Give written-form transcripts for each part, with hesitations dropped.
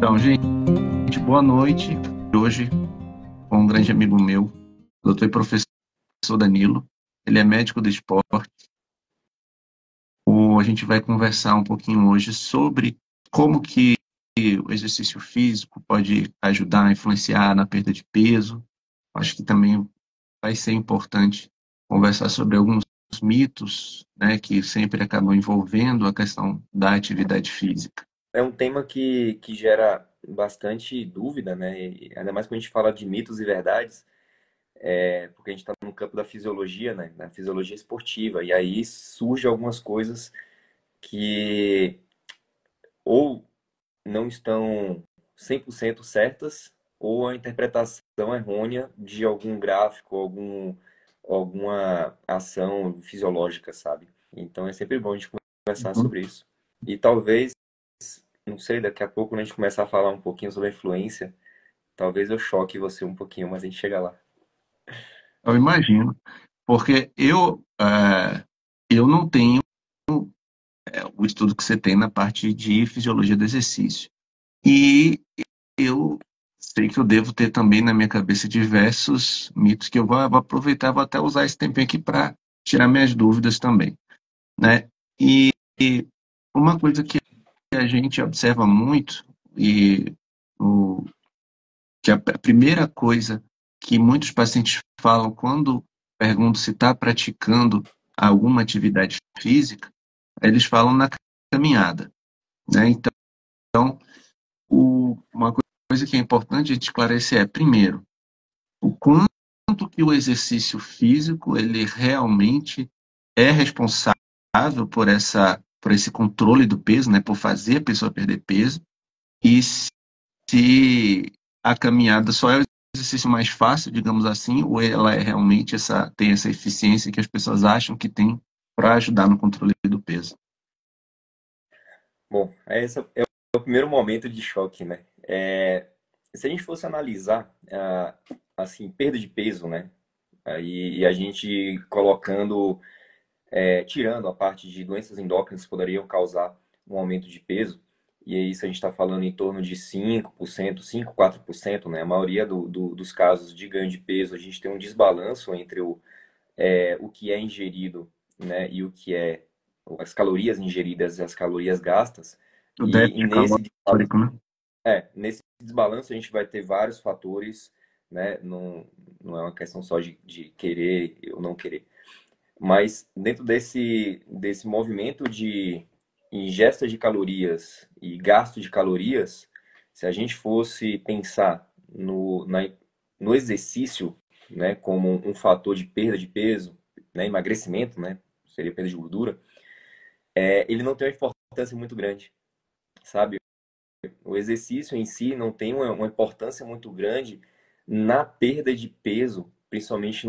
Então, gente, boa noite. Hoje, com um grande amigo meu, doutor e professor Danilo. Ele é médico do esporte. A gente vai conversar um pouquinho hoje sobre como que o exercício físico pode ajudar a influenciar na perda de peso. Acho que também vai ser importante conversar sobre alguns mitos, né, que sempre acabam envolvendo a questão da atividade física. É um tema que gera bastante dúvida, né? E ainda mais quando a gente fala de mitos e verdades, porque a gente está no campo da fisiologia, né? Na fisiologia esportiva. E aí surgem algumas coisas que ou não estão 100% certas, ou a interpretação errônea de algum gráfico, alguma ação fisiológica, sabe? Então é sempre bom a gente conversar Uhum. sobre isso. E talvez, não sei, daqui a pouco, quando a gente começar a falar um pouquinho sobre a influência, talvez eu choque você um pouquinho, mas a gente chega lá. Eu imagino, porque eu não tenho o estudo que você tem na parte de fisiologia do exercício. E eu sei que eu devo ter também na minha cabeça diversos mitos que eu vou aproveitar, vou até usar esse tempinho aqui para tirar minhas dúvidas também, né? E uma coisa que a gente observa muito e o, que a primeira coisa que muitos pacientes falam quando perguntam se está praticando alguma atividade física, eles falam na caminhada, né? Então, uma coisa que é importante a gente esclarecer é, primeiro, o quanto que o exercício físico ele realmente é responsável por esse controle do peso, né, por fazer a pessoa perder peso, e se a caminhada só é o exercício mais fácil, digamos assim, ou ela é realmente tem essa eficiência que as pessoas acham que tem para ajudar no controle do peso. Bom, esse é o primeiro momento de choque, né? Se a gente fosse analisar, assim, perda de peso, né? Aí, e a gente colocando, tirando a parte de doenças endócrinas que poderiam causar um aumento de peso, e aí isso a gente está falando em torno de 5%, 4%, né? A maioria dos casos de ganho de peso, a gente tem um desbalanço entre o que é ingerido, né, e o que é as calorias ingeridas e as calorias gastas. O E déficit calórico, né? nesse desbalanço a gente vai ter vários fatores, né? Não é uma questão só de querer ou não querer. Mas dentro desse movimento de ingesta de calorias e gasto de calorias, se a gente fosse pensar no exercício, né, como um fator de perda de peso, né, emagrecimento, né, seria perda de gordura, ele não tem uma importância muito grande, sabe? O exercício em si não tem uma importância muito grande na perda de peso, principalmente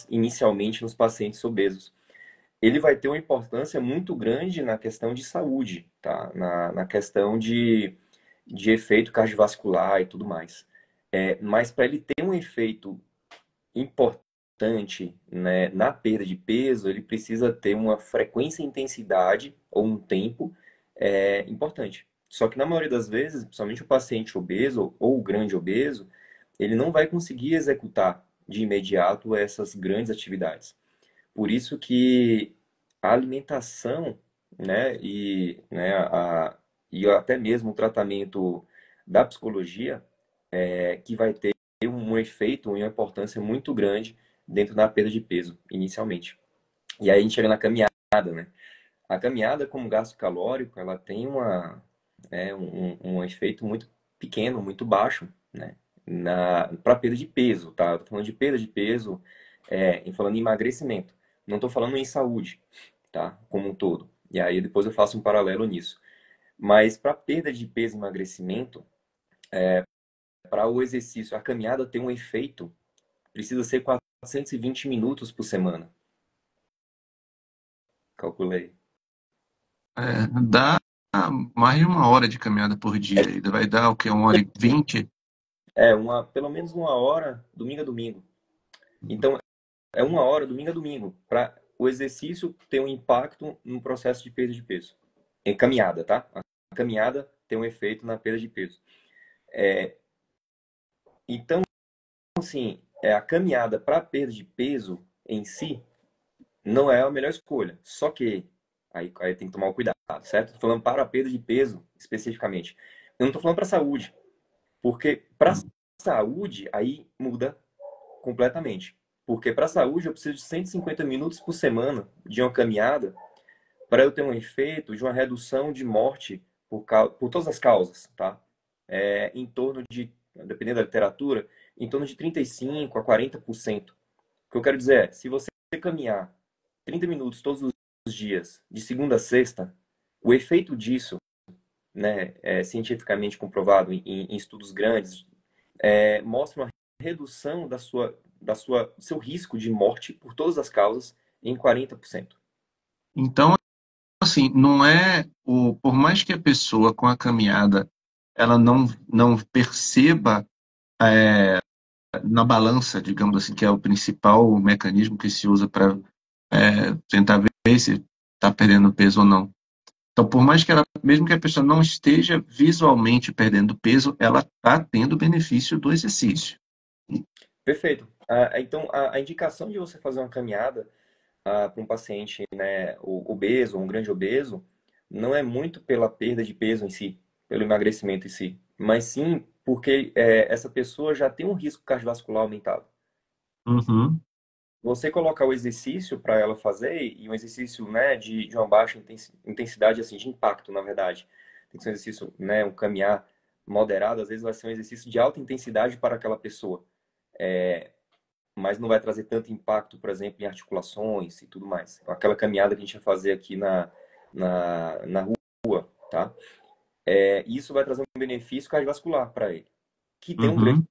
inicialmente nos pacientes obesos. Ele vai ter uma importância muito grande na questão de saúde, tá? Na questão de efeito cardiovascular e tudo mais. Mas para ele ter um efeito importante, né, na perda de peso, ele precisa ter uma frequência e intensidade ou um tempo importante. Só que na maioria das vezes, principalmente o paciente obeso ou o grande obeso, ele não vai conseguir executar de imediato essas grandes atividades. Por isso que a alimentação, né, e até mesmo o tratamento da psicologia que vai ter um efeito e uma importância muito grande dentro da perda de peso, inicialmente. E aí a gente chega na caminhada, né? A caminhada como gasto calórico, ela tem um efeito muito pequeno, muito baixo, né? Para perda de peso, tá? Eu tô falando de perda de peso, e falando em emagrecimento. Não estou falando em saúde, tá? Como um todo. E aí depois eu faço um paralelo nisso. Mas para perda de peso e emagrecimento, para o exercício, a caminhada tem um efeito, precisa ser 420 minutos por semana. Calculei. Dá mais de uma hora de caminhada por dia. E vai dar o quê? 1h20? Pelo menos uma hora, domingo a domingo. Então, é uma hora, domingo a domingo, para o exercício ter um impacto no processo de perda de peso. Em caminhada, tá? A caminhada tem um efeito na perda de peso. Então, assim, a caminhada para perda de peso em si não é a melhor escolha. Só que aí tem que tomar o cuidado, certo? Tô falando para a perda de peso especificamente. Eu não tô falando para saúde, porque para saúde aí muda completamente. Porque para saúde eu preciso de 150 minutos por semana de uma caminhada para eu ter um efeito de uma redução de morte por todas as causas, tá? Em torno de, dependendo da literatura, em torno de 35 a 40%. O que eu quero dizer é, se você caminhar 30 minutos todos os dias, de segunda a sexta, o efeito disso, né, cientificamente comprovado em estudos grandes, mostra uma redução seu risco de morte por todas as causas em 40%. Então, assim, não é por mais que a pessoa com a caminhada ela não perceba na balança, digamos assim, que é o principal mecanismo que se usa para tentar ver se está perdendo peso ou não. Então, por mais que ela, mesmo que a pessoa não esteja visualmente perdendo peso, ela está tendo benefício do exercício. Perfeito. Então, a indicação de você fazer uma caminhada para um paciente, né, obeso, um grande obeso, não é muito pela perda de peso em si, pelo emagrecimento em si, mas sim porque essa pessoa já tem um risco cardiovascular aumentado. Uhum, Você colocar o exercício para ela fazer, e um exercício, né, de uma baixa intensidade, assim, de impacto, na verdade. Tem que ser um exercício, né, um caminhar moderado, às vezes vai ser um exercício de alta intensidade para aquela pessoa. Mas não vai trazer tanto impacto, por exemplo, em articulações e tudo mais. Aquela caminhada que a gente vai fazer aqui na rua, tá? Isso vai trazer um benefício cardiovascular para ele, que tem um grande...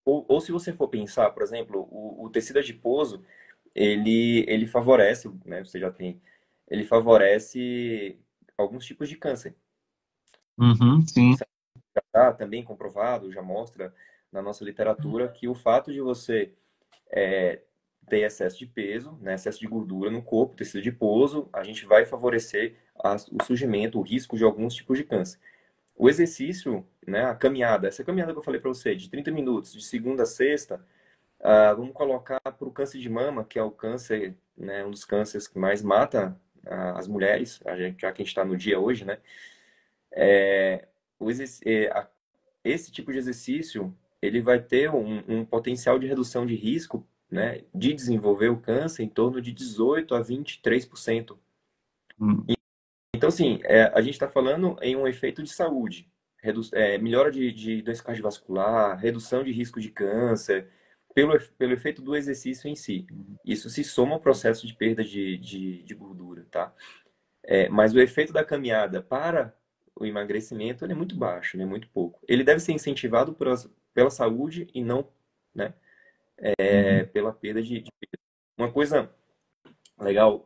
uhum, Ou se você for pensar, por exemplo, o tecido adiposo, ele favorece, né, você já tem, ele favorece alguns tipos de câncer. uhum, sim, Isso já está também comprovado, já mostra na nossa literatura que o fato de você é, ter excesso de peso, né, excesso de gordura no corpo, tecido adiposo, a gente vai favorecer o surgimento, o risco de alguns tipos de câncer. O exercício, né, a caminhada, essa caminhada que eu falei para você, de 30 minutos, de segunda a sexta, vamos colocar para o câncer de mama, que é o câncer, né, um dos cânceres que mais mata as mulheres, já que a gente está no dia hoje, né? É, esse tipo de exercício, ele vai ter um potencial de redução de risco, né, de desenvolver o câncer em torno de 18 a 23%. hum, Então, assim, a gente está falando em um efeito de saúde, melhora de doença cardiovascular, redução de risco de câncer, pelo efeito do exercício em si. Isso se soma ao processo de perda de gordura, tá? Mas o efeito da caminhada para o emagrecimento, ele é muito baixo, ele é muito pouco. Ele deve ser incentivado pela saúde e não, né, uhum. pela perda de peso. Uma coisa legal,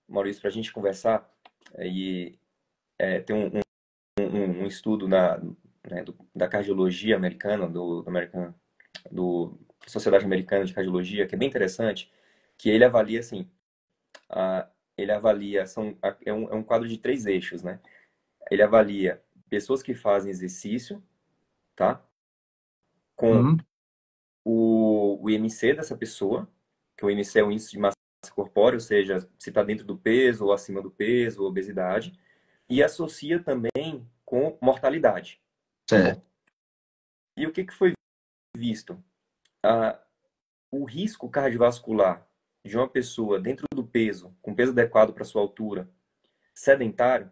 Maurício, para a gente conversar, e tem um estudo né, da cardiologia americana, do Sociedade Americana de Cardiologia, que é bem interessante, que ele avalia assim, ele avalia, é um quadro de três eixos, né? Ele avalia pessoas que fazem exercício, tá? Com Uhum. o IMC dessa pessoa, que o IMC é o índice de massa corpórea, ou seja, se está dentro do peso ou acima do peso, ou obesidade, e associa também com mortalidade, tá bom? Certo. E o que foi visto? Ah, o risco cardiovascular de uma pessoa dentro do peso, com peso adequado para sua altura, sedentário,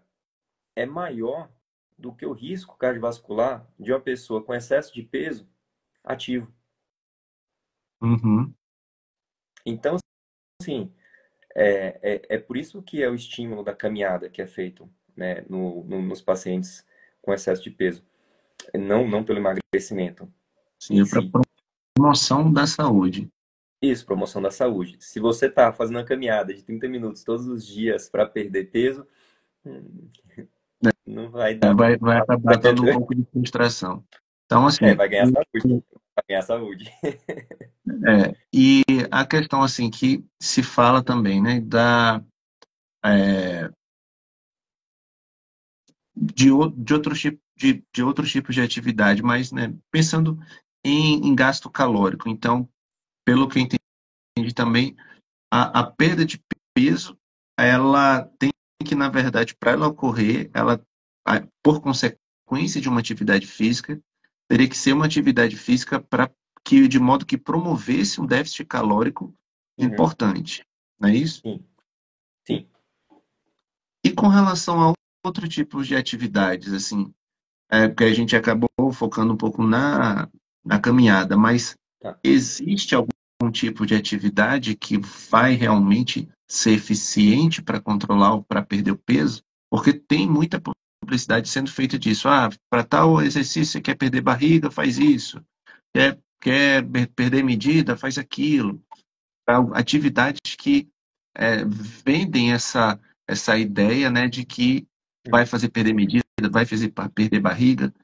é maior do que o risco cardiovascular de uma pessoa com excesso de peso ativo. Uhum. Então, assim, é por isso que é o estímulo da caminhada que é feito, né, nos pacientes com excesso de peso, não pelo emagrecimento em Sim, para si. promoção da saúde. Isso, promoção da saúde. Se você está fazendo uma caminhada de 30 minutos todos os dias para perder peso, hum, não vai dar, Vai acabar vai dando um ter, pouco de frustração. Então, assim, vai ganhar saúde, vai ganhar saúde. e a questão, assim, que se fala também, né, é, de outros tipos de outros tipos de atividade, mas, né, pensando em gasto calórico. Então, pelo que eu entendi também, a perda de peso, ela tem que, na verdade, para ela ocorrer, por consequência de uma atividade física, teria que ser uma atividade física de modo que promovesse um déficit calórico Uhum. importante, não é isso? Sim, sim. E com relação a outro tipo de atividades, assim, porque a gente acabou focando um pouco na caminhada, mas Tá. existe algum tipo de atividade que vai realmente ser eficiente para controlar ou para perder o peso? Porque tem muita publicidade sendo feita disso. Ah, para tal exercício você quer perder barriga, faz isso. Quer perder medida, faz aquilo. Atividades que vendem essa ideia, né, de que vai Uhum. fazer perder medida, vai fazer perder barriga.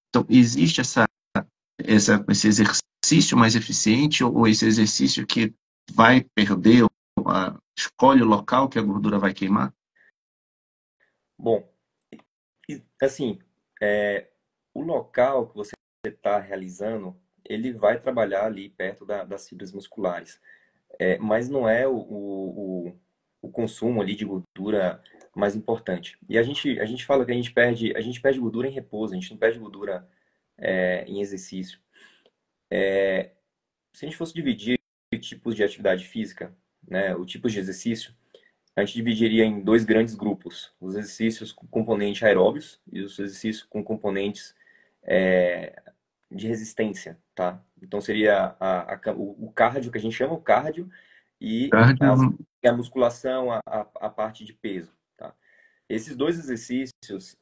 Então, existe esse exercício mais eficiente ou esse exercício que vai perder, escolhe o local que a gordura vai queimar? Bom, assim, o local que você está realizando, ele vai trabalhar ali perto das fibras musculares. Mas não é o consumo ali de gordura mais importante. E a gente fala que a gente perde gordura em repouso, a gente não perde gordura em exercício. Se a gente fosse dividir tipos de atividade física, né, o tipos de exercício, a gente dividiria em dois grandes grupos: os exercícios com componente aeróbios e os exercícios com componentes é, de resistência, tá? Então seria o cardio, que a gente chama o cardio, e Cardio, a musculação, a parte de peso, tá? Esses dois exercícios,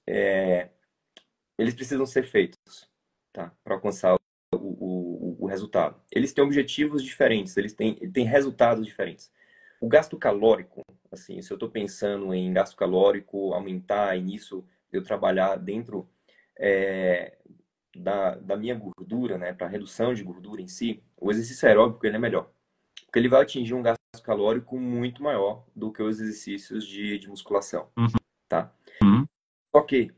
eles precisam ser feitos, tá? Para alcançar o resultado. Eles têm objetivos diferentes, eles têm resultados diferentes. O gasto calórico, assim, se eu estou pensando em gasto calórico, aumentar e nisso eu trabalhar dentro é, da minha gordura, né, para redução de gordura em si, o exercício aeróbico ele é melhor. Porque ele vai atingir um gasto calórico muito maior do que os exercícios de musculação, tá? uhum, Só que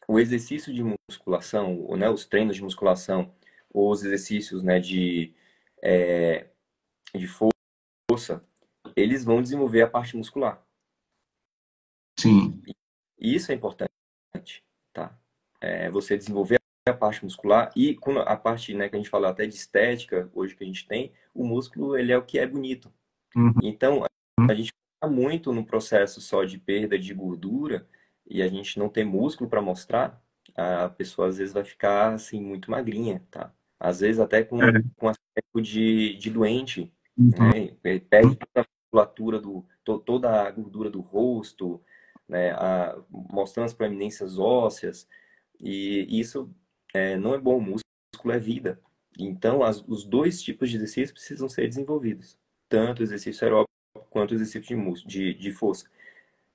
o exercício de musculação, né, os treinos de musculação, ou os exercícios, né, é, de força, eles vão desenvolver a parte muscular. sim. E isso é importante, tá? Você desenvolver a parte muscular e com a parte, né, que a gente fala até de estética, hoje que a gente tem, o músculo, ele é o que é bonito. Uhum, Então, a gente está muito no processo só de perda de gordura e a gente não tem músculo para mostrar, a pessoa às vezes vai ficar assim muito magrinha, tá? Às vezes até é, com aspecto de doente, uhum, né? Ele perde toda a musculatura toda a gordura do rosto, né? Mostrando as proeminências ósseas e isso não é bom. O músculo é vida. Então, os dois tipos de exercícios precisam ser desenvolvidos, tanto o exercício aeróbico quanto o exercício de força.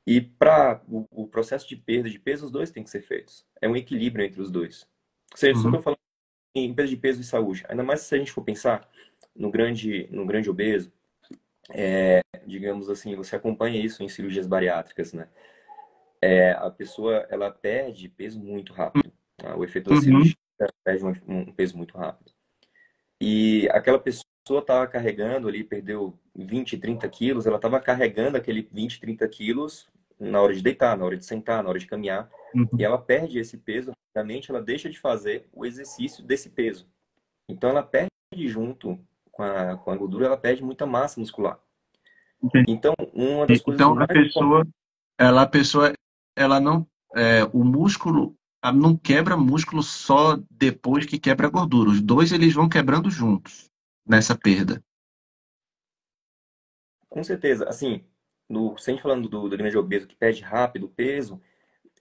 E para o processo de perda de peso, os dois têm que ser feitos. É um equilíbrio entre os dois. Ou seja, se eu estou uhum, falando em perda de peso e saúde, ainda mais se a gente for pensar no grande obeso, digamos assim, você acompanha isso em cirurgias bariátricas, né? A pessoa, ela perde peso muito rápido, tá? O efeito da uhum. cirurgia perde um peso muito rápido. E aquela pessoa estava carregando ali, perdeu 20, 30 quilos, ela estava carregando aquele 20, 30 quilos na hora de deitar, na hora de sentar, na hora de caminhar, e Uhum. ela perde esse peso, obviamente ela deixa de fazer o exercício desse peso. Então ela perde junto com a gordura, ela perde muita massa muscular. Entendi. Então, uma das coisas Então, mais importantes, a pessoa, ela não, o músculo, não quebra músculo só depois que quebra a gordura. Os dois, eles vão quebrando juntos nessa perda. com certeza, assim, se a gente falando do grande obeso que perde rápido o peso,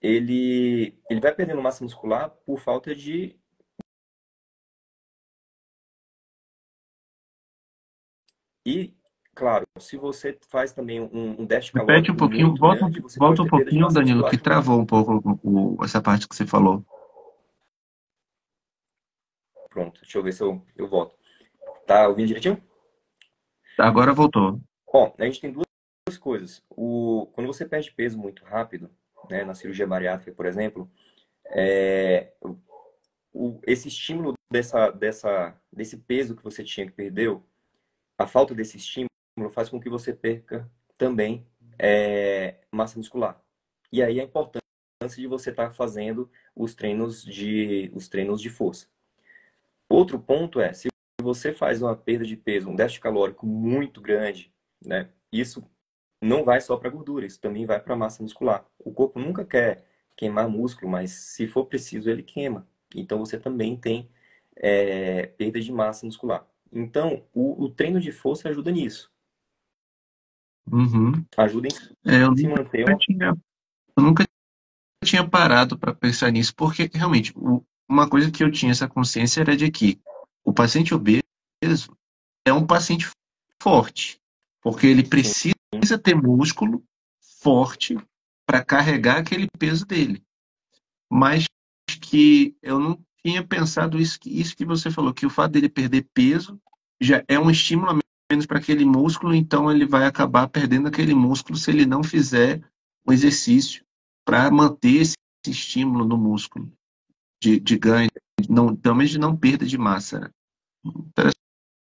ele vai perdendo massa muscular por falta de. E, claro, se você faz também um déficit Repete um calórico pouquinho, muito grande, você pode volta um ter perda de pouquinho, massa Danilo, muscular que junto. travou um pouco essa parte que você falou. Pronto, deixa eu ver se eu volto. Tá ouvindo direitinho? Agora voltou. Bom, a gente tem duas coisas. Quando você perde peso muito rápido, né, na cirurgia bariátrica, por exemplo, É, esse estímulo desse peso que você tinha que perdeu, a falta desse estímulo faz com que você perca também massa muscular. E aí a importância de você estar fazendo os treinos de força. Outro ponto é, se você faz uma perda de peso, um déficit calórico muito grande, né? Isso não vai só para gordura, isso também vai para massa muscular. O corpo nunca quer queimar músculo, mas se for preciso, ele queima. Então você também tem perda de massa muscular. Então, o treino de força ajuda nisso. Uhum. Ajuda em Eu se nunca manter uma. tinha, eu nunca tinha parado para pensar nisso, porque realmente uma coisa que eu tinha essa consciência era de que o paciente obeso é um paciente forte, porque ele Sim, precisa ter músculo forte para carregar aquele peso dele. Mas que eu não tinha pensado isso que você falou, que o fato dele perder peso já é um estímulo a menos para aquele músculo, então ele vai acabar perdendo aquele músculo se ele não fizer um exercício para manter esse estímulo no músculo de ganho, não, pelo menos de não perda de massa, né?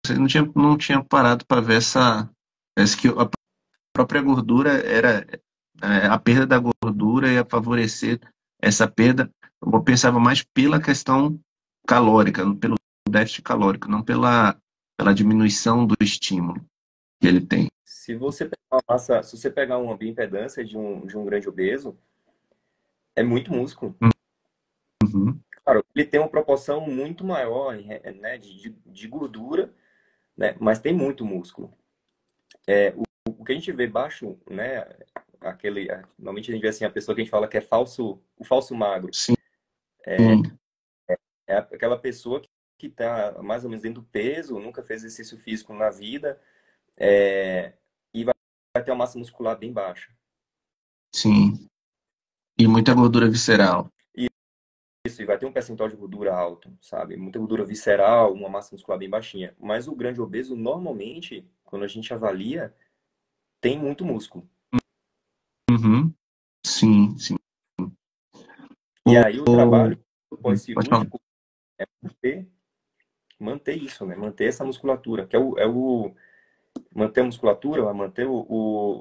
Você não tinha parado para ver essa que a própria gordura era a perda da gordura ia favorecer essa perda. Eu pensava mais pela questão calórica, pelo déficit calórico, não pela diminuição do estímulo que ele tem. se você pegar uma bioimpedância de um grande obeso, é muito músculo. Uhum, Claro, ele tem uma proporção muito maior, né, de gordura, né, mas tem muito músculo. O que a gente vê baixo, né, normalmente a gente vê assim, a pessoa que a gente fala que é falso, o falso magro, sim, é aquela pessoa que está mais ou menos dentro do peso, nunca fez exercício físico na vida, e vai ter uma massa muscular bem baixa. sim. E muita gordura visceral. Isso, e vai ter um percentual de gordura alto, sabe? Muita gordura visceral, uma massa muscular bem baixinha. Mas o grande obeso, normalmente, quando a gente avalia, tem muito músculo. Uhum, sim, sim. E aí o trabalho Pode falar. pós-cirúrgico é manter isso, né? Manter essa musculatura, que manter a musculatura, manter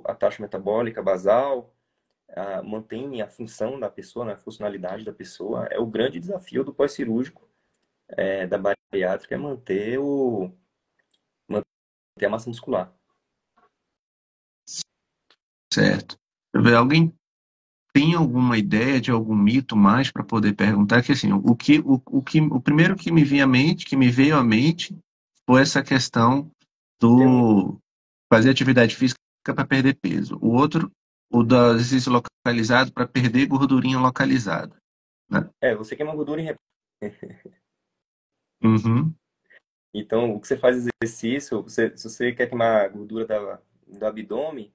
a taxa metabólica basal, mantém a função da pessoa, né? A funcionalidade da pessoa. É o grande desafio do pós-cirúrgico, da bariátrica, é manter a massa muscular. Certo. Deixa eu ver, alguém tem alguma ideia de algum mito mais para poder perguntar? Que assim, o primeiro que me vinha à mente, que me veio à mente, foi essa questão Tem um, do fazer atividade física para perder peso. O outro, o do exercício localizado para perder gordurinha localizada, né? você queima gordura em Uhum. Então, o que você faz exercício, se você quer queimar a gordura do abdômen,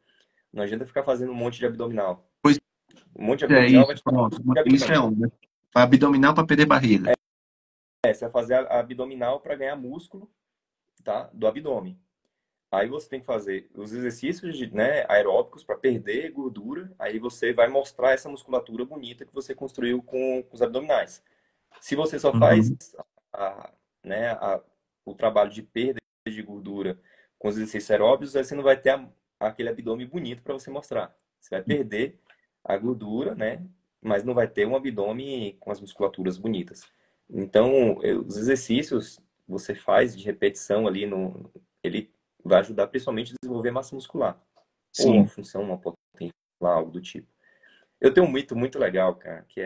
não adianta ficar fazendo um monte de abdominal. Pois Um monte de é abdominal vai isso, te dar pronto. músculo de Isso é abdômen. um, né? Abdominal para perder barriga. Você vai fazer a abdominal para ganhar músculo, tá? Do abdômen. Aí você tem que fazer os exercícios né, aeróbicos para perder gordura. Aí você vai mostrar essa musculatura bonita que você construiu com os abdominais. Se você só faz Uhum. a, né, o trabalho de perda de gordura com os exercícios aeróbicos, aí você não vai ter aquele abdômen bonito para você mostrar. Você vai perder a gordura, né? Mas não vai ter um abdômen com as musculaturas bonitas. Então, os exercícios você faz de repetição ali ele vai ajudar principalmente a desenvolver massa muscular ou uma Sim. função, uma potência, algo do tipo. Eu tenho um mito muito legal, cara, que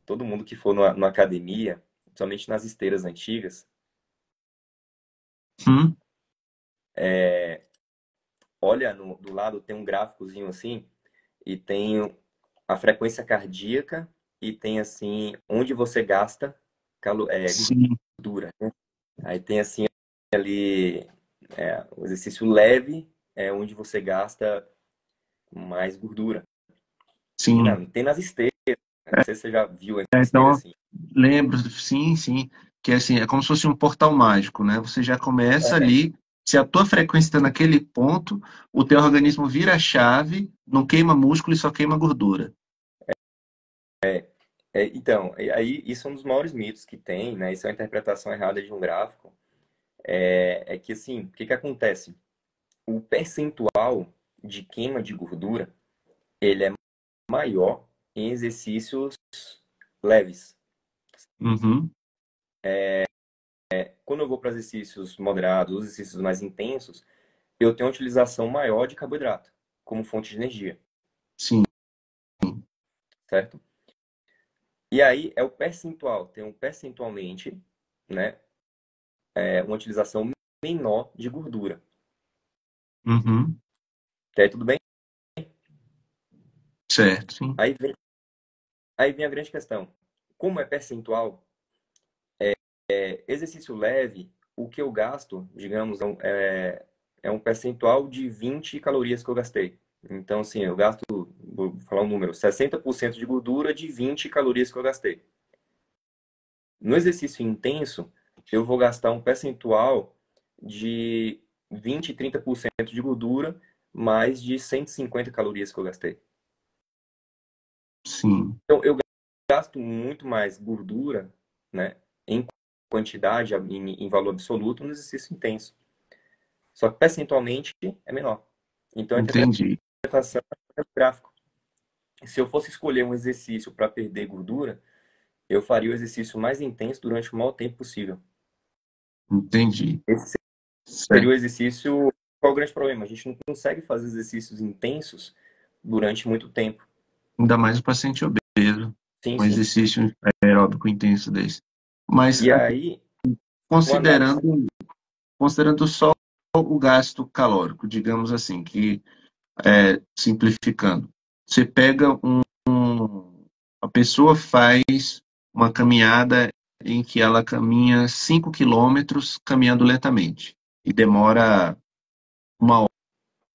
todo mundo que for numa academia, principalmente nas esteiras antigas, Hum. olha do lado, tem um gráficozinho assim, e tem a frequência cardíaca e tem assim, onde você gasta Sim. gordura, né? Aí tem assim ali, o exercício leve é onde você gasta mais gordura. Sim. Tem nas esteiras, né? Não sei se você já viu a esteira Então, assim. lembro, sim, sim, que assim, é como se fosse um portal mágico, né? Você já começa É, ali, se a tua frequência está naquele ponto, o teu organismo vira a chave, não queima músculo e só queima gordura. Então, aí isso é um dos maiores mitos que tem, né? Isso é uma interpretação errada de um gráfico. É que assim, o que que acontece? O percentual de queima de gordura, ele é maior em exercícios leves. Uhum. Quando eu vou para exercícios moderados, os exercícios mais intensos, eu tenho uma utilização maior de carboidrato como fonte de energia, Sim, certo? E aí é o percentual, tem um percentualmente, né, uma utilização menor de gordura. uhum. E aí tudo bem? Certo, sim. Aí vem, aí vem a grande questão. Como é percentual, exercício leve, o que eu gasto, digamos, é um percentual de 20 calorias que eu gastei. Então, assim, eu gasto, vou falar um número, 60% de gordura de 20 calorias que eu gastei. No exercício intenso, eu vou gastar um percentual de 20, 30% de gordura, mais de 150 calorias que eu gastei. Sim, Então, eu gasto muito mais gordura, né, em quantidade, em valor absoluto, no exercício intenso. Só que percentualmente é menor. Então, a entendi. interpretação é gráfico. Se eu fosse escolher um exercício para perder gordura, eu faria o exercício mais intenso durante o maior tempo possível. Entendi. Esse seria o Certo. exercício. Qual é o grande problema? A gente não consegue fazer exercícios intensos durante muito tempo. Ainda mais o paciente obeso, Sim, um sim. exercício aeróbico intenso desse. Mas E aí, uma análise. considerando só o gasto calórico, digamos assim, que simplificando, você pega a pessoa faz uma caminhada em que ela caminha 5 quilômetros caminhando lentamente e demora uma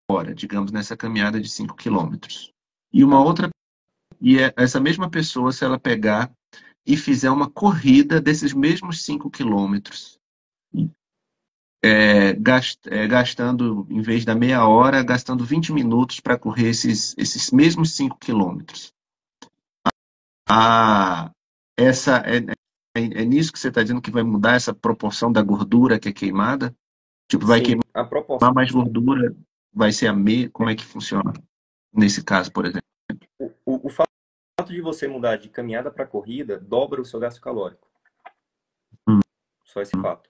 hora, digamos, nessa caminhada de 5 quilômetros. E uma Tá. outra, essa mesma pessoa, se ela pegar e fizer uma corrida desses mesmos 5 quilômetros, gastando, em vez da meia hora, gastando 20 minutos para correr esses mesmos 5 quilômetros. Ah, essa é nisso que você está dizendo que vai mudar essa proporção da gordura que é queimada? Tipo, vai Sim, queimar a proporção. mais gordura, vai ser como é que funciona nesse caso, por exemplo? O fato de você mudar de caminhada para corrida dobra o seu gasto calórico. Hum, Só esse fato.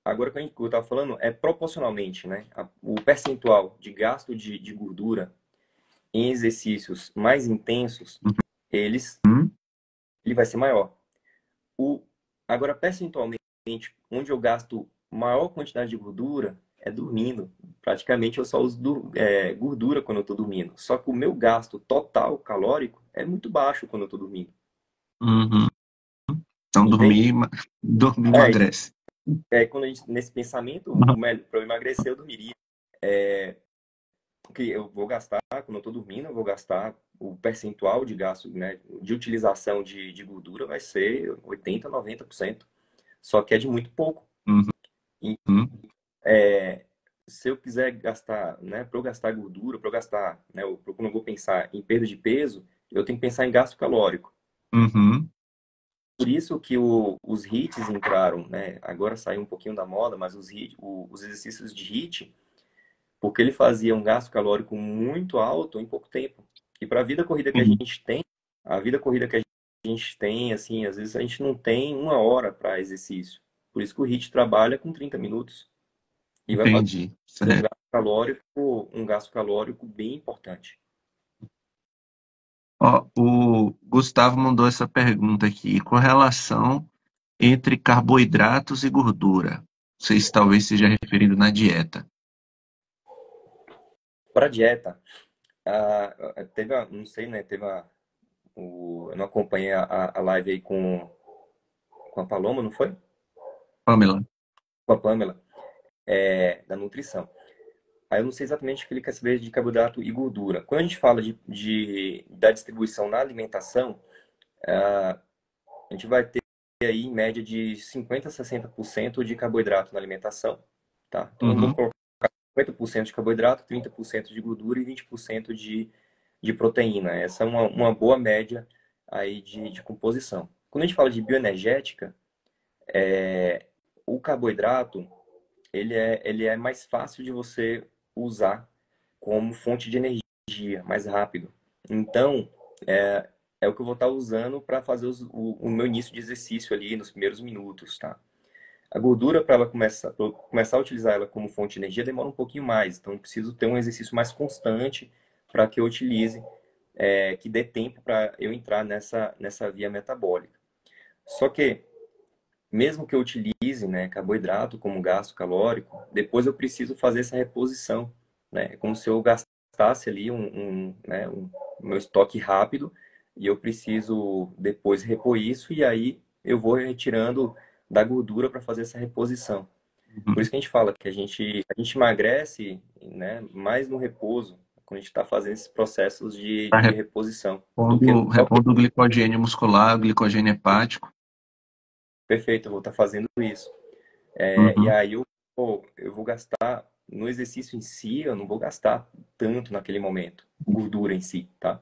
Agora, o que eu estava falando é proporcionalmente, né? O percentual de gasto de gordura em exercícios mais intensos, eles, uhum, ele vai ser maior. O, agora, percentualmente, onde eu gasto maior quantidade de gordura é dormindo. Praticamente eu só uso gordura quando eu estou dormindo. Só que o meu gasto total calórico é muito baixo quando eu estou dormindo. uhum. Então, Entende? dormir É, emagrece. quando a gente, nesse pensamento, para eu emagrecer, eu dormiria. Que eu vou gastar, quando eu estou dormindo, eu vou gastar o percentual de gasto, né, de utilização de gordura vai ser 80, 90%. Só que é de muito pouco. E, Uhum, se eu quiser gastar, né, para eu gastar gordura, para eu gastar, né, quando eu vou pensar em perda de peso, eu tenho que pensar em gasto calórico. uhum, Por isso que os HIITs entraram, né? Agora saiu um pouquinho da moda, mas os exercícios de HIIT, porque ele fazia um gasto calórico muito alto em pouco tempo. E para a vida corrida que a sim, gente tem, a vida corrida que a gente tem, assim, às vezes a gente não tem uma hora para exercício. Por isso que o HIIT trabalha com 30 minutos e vai fazer entendi. Certo. um gasto calórico bem importante. Ó, o Gustavo mandou essa pergunta aqui, com relação entre carboidratos e gordura. Não sei se talvez seja referido na dieta. Para dieta, não sei, né? Eu não acompanhei a live aí com a Paloma, não foi? Pamela. Com a Pamela, da nutrição. Aí eu não sei exatamente o que ele quer saber de carboidrato e gordura. Quando a gente fala da distribuição na alimentação, a gente vai ter aí em média de 50 a 60% de carboidrato na alimentação, tá? Então vamos Uhum, colocar 50% de carboidrato, 30% de gordura e 20% de de proteína. Essa é uma boa média aí de composição. Quando a gente fala de bioenergética, o carboidrato, ele é mais fácil de você usar como fonte de energia, mais rápido. Então, é o que eu vou estar usando para fazer o meu início de exercício ali nos primeiros minutos, tá? A gordura, para ela pra eu começar a utilizar ela como fonte de energia, demora um pouquinho mais. Então, eu preciso ter um exercício mais constante para que eu utilize, que dê tempo para eu entrar nessa via metabólica. Só que, mesmo que eu utilize, né, carboidrato como gasto calórico, depois eu preciso fazer essa reposição, né? É como se eu gastasse ali né, um meu estoque rápido e eu preciso depois repor isso e aí eu vou retirando da gordura para fazer essa reposição. Por Uhum. isso que a gente fala que a gente emagrece, né, mais no repouso, quando a gente está fazendo esses processos Tá de reposição, do que no próprio. repondo o glicogênio muscular, o glicogênio hepático. Perfeito, eu vou estar fazendo isso. E Uhum. aí eu vou gastar no exercício em si, eu não vou gastar tanto naquele momento, gordura em si, tá?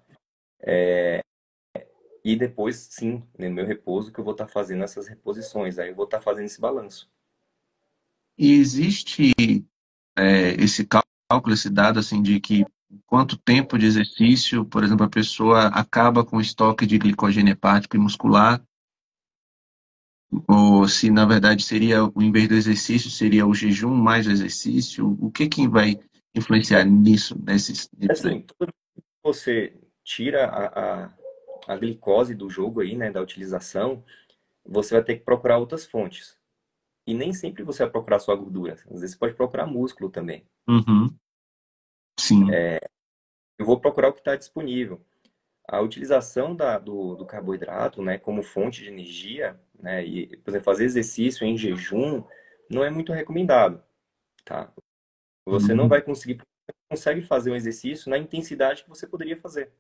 E depois, sim, no meu repouso, que eu vou estar fazendo essas reposições, aí eu vou estar fazendo esse balanço. E existe esse cálculo, esse dado assim de que quanto tempo de exercício, por exemplo, a pessoa acaba com o estoque de glicogênio hepático e muscular, ou se na verdade seria, em vez do exercício, seria o jejum mais o exercício, o que que vai influenciar nisso, nesses dips aí? Assim, toda vez que você tira a glicose do jogo aí, né, da utilização, você vai ter que procurar outras fontes. E nem sempre você vai procurar só a gordura. Às vezes você pode procurar músculo também. Uhum. Sim. Eu vou procurar o que está disponível. A utilização do carboidrato, né, como fonte de energia, né, e, por exemplo, fazer exercício em jejum não é muito recomendado, tá? Você não Uhum. vai consegue fazer um exercício na intensidade que você poderia fazer.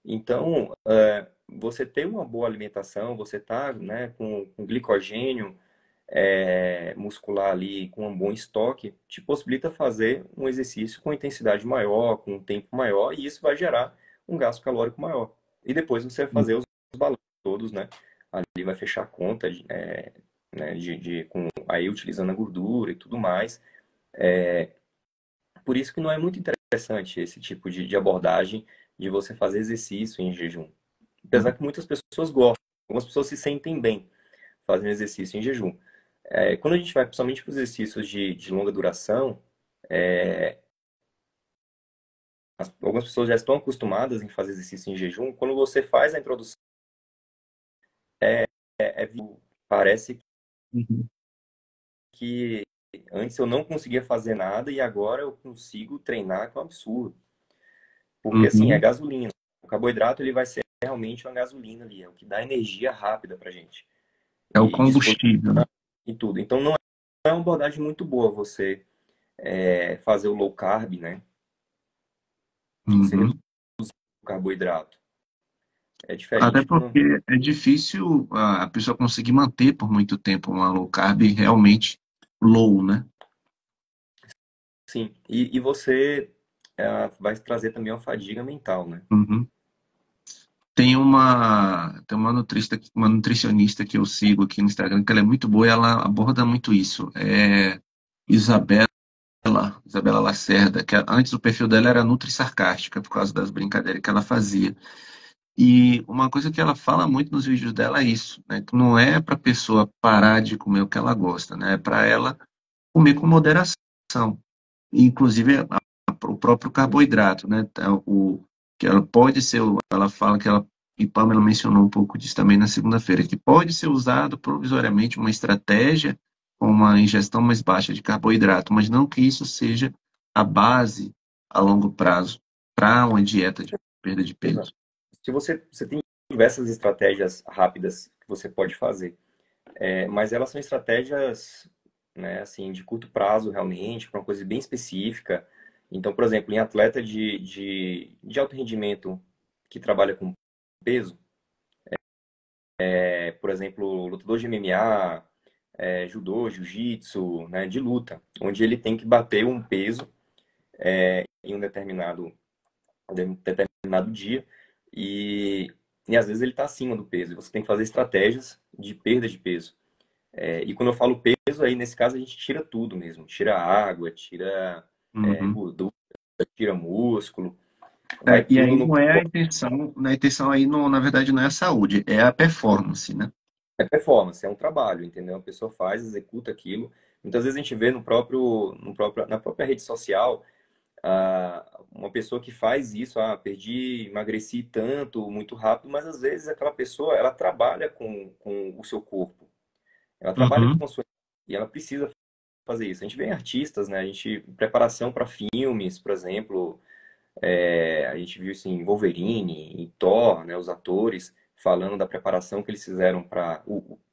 Então, você ter uma boa alimentação, você tá, né, com glicogênio muscular ali, com um bom estoque, te possibilita fazer um exercício com intensidade maior, com um tempo maior, e isso vai gerar um gasto calórico maior. E depois você vai fazer os balanços todos, né? Ali vai fechar a conta, né, aí utilizando a gordura e tudo mais. Por isso que não é muito interessante esse tipo de abordagem de você fazer exercício em jejum. Apesar que muitas pessoas gostam, algumas pessoas se sentem bem fazendo exercício em jejum. Quando a gente vai principalmente para os exercícios de longa duração, algumas pessoas já estão acostumadas em fazer exercício em jejum. Quando você faz a introdução, parece Uhum. que antes eu não conseguia fazer nada e agora eu consigo treinar, que é um absurdo. Porque assim, é Uhum. gasolina. O carboidrato ele vai ser realmente uma gasolina ali, é o que dá energia rápida pra gente. É o E disposição combustível, né? e tudo. Então não é uma abordagem muito boa você fazer o low carb, né? Você reduz Uhum. o carboidrato. É Até diferente do. porque é difícil a pessoa conseguir manter por muito tempo uma low carb realmente low, né? Sim. E você vai trazer também uma fadiga mental, né? Uhum. Tem uma nutricionista que eu sigo aqui no Instagram, que ela é muito boa e ela aborda muito isso. É Isabela, Isabela Lacerda, que antes o perfil dela era nutri sarcástica, por causa das brincadeiras que ela fazia. E uma coisa que ela fala muito nos vídeos dela é isso, né? Que não é para a pessoa parar de comer o que ela gosta, né? É para ela comer com moderação. Inclusive o próprio carboidrato, né? Que ela pode ser, ela fala que ela, e Pamela mencionou um pouco disso também na segunda-feira, que pode ser usado provisoriamente uma estratégia com uma ingestão mais baixa de carboidrato, mas não que isso seja a base a longo prazo para uma dieta de perda de Exato. peso. Se você tem diversas estratégias rápidas que você pode fazer, mas elas são estratégias, né, assim, de curto prazo realmente, para uma coisa bem específica. Então, por exemplo, em atleta de alto rendimento que trabalha com peso, por exemplo, lutador de MMA, judô, jiu-jitsu, né, de luta, onde ele tem que bater um peso em um determinado em um determinado dia, e às vezes ele está acima do peso. E você tem que fazer estratégias de perda de peso. E quando eu falo peso, aí nesse caso a gente tira tudo mesmo. Tira água, tira Uhum. gordura, tira músculo, vai E tudo aí no não é a intenção, na intenção aí, não, na verdade, não é a saúde, é a performance, né? performance, é um trabalho, entendeu? A pessoa faz, executa aquilo. Muitas vezes a gente vê na própria rede social, uma pessoa que faz isso, perdi, emagreci tanto, muito rápido, mas às vezes aquela pessoa, ela trabalha com o seu corpo, ela trabalha Uhum. com a sua, e ela precisa fazer isso. A gente vê em artistas, né? A gente, preparação para filmes, por exemplo, a gente viu isso em Wolverine, em Thor, né? Os atores falando da preparação que eles fizeram para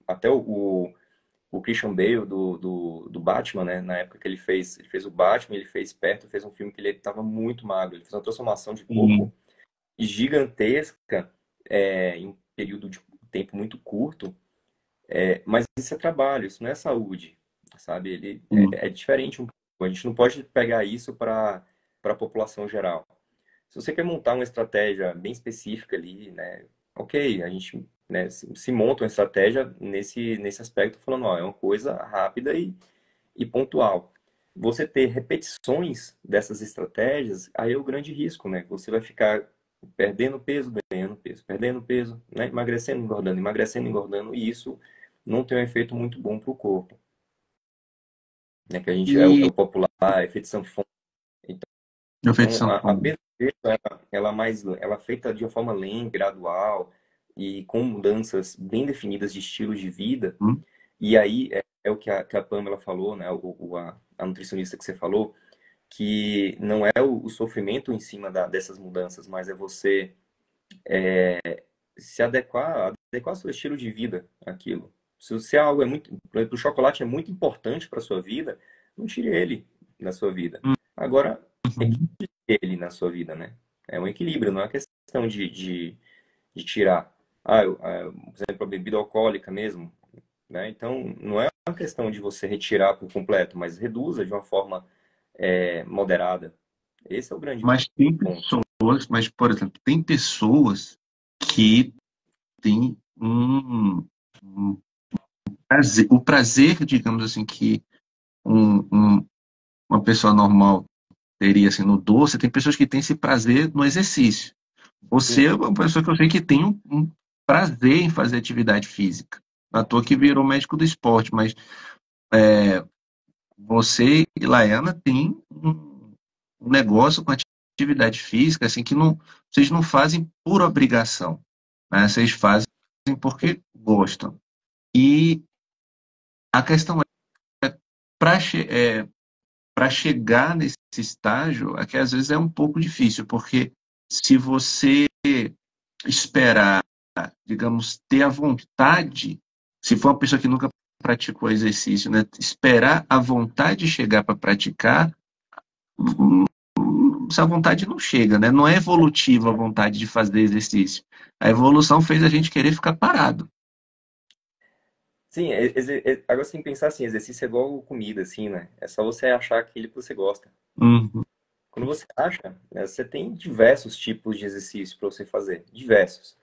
até o Christian Bale do Batman, né? Na época que ele fez o Batman, ele fez perto, fez um filme que ele estava muito magro, ele fez uma transformação de Sim. corpo gigantesca, em um período de tempo muito curto, mas isso é trabalho, isso não é saúde, sabe? Ele Sim. é diferente um pouco. A gente não pode pegar isso para a população geral. Se você quer montar uma estratégia bem específica ali, né? Ok, a gente, né, se monta uma estratégia nesse aspecto, falando, ó, é uma coisa rápida e pontual. Você ter repetições dessas estratégias, aí é o grande risco, né? Você vai ficar perdendo peso, ganhando peso, perdendo peso, né? Emagrecendo, engordando, e isso não tem um efeito muito bom para o corpo, né? Que a gente é E o popular, efeito sanfona. refeição Então, a fome. perda de peso, ela é feita de uma forma lenta, gradual e com mudanças bem definidas de estilo de vida. Hum? E aí é o que a Pamela falou, né? A nutricionista que você falou, que não é o sofrimento em cima dessas mudanças, mas é você se adequar ao seu estilo de vida àquilo. Se algo é muito, por exemplo, o chocolate é muito importante para a sua vida, não tire ele da sua vida. Agora, Uhum. ele na sua vida, né? É um equilíbrio, não é questão de tirar. Por exemplo, a bebida alcoólica mesmo, né? Então, não é uma questão de você retirar por completo, mas reduza de uma forma moderada. Esse é o grande Mas tem ponto. pessoas, mas, por exemplo, tem pessoas que têm um prazer, o prazer, digamos assim, que um, um- uma pessoa normal teria assim, no doce, tem pessoas que têm esse prazer no exercício. Você Sim, é uma pessoa que eu sei que tem um prazer em fazer atividade física. Não à toa que virou médico do esporte, mas você e Laiana têm um negócio com atividade física assim que não, vocês não fazem por obrigação, né? Vocês fazem porque gostam. E a questão é para chegar nesse estágio, é que às vezes é um pouco difícil, porque se você esperar, digamos, ter a vontade, se for uma pessoa que nunca praticou exercício, né, esperar a vontade chegar para praticar, essa vontade não chega, né? Não é evolutiva a vontade de fazer exercício. A evolução fez a gente querer ficar parado. sim, agora você tem que pensar assim, exercício é igual comida, assim, né? É só você achar aquele que você gosta. Uhum. Quando você acha, né, você tem diversos tipos de exercício para você fazer, diversos.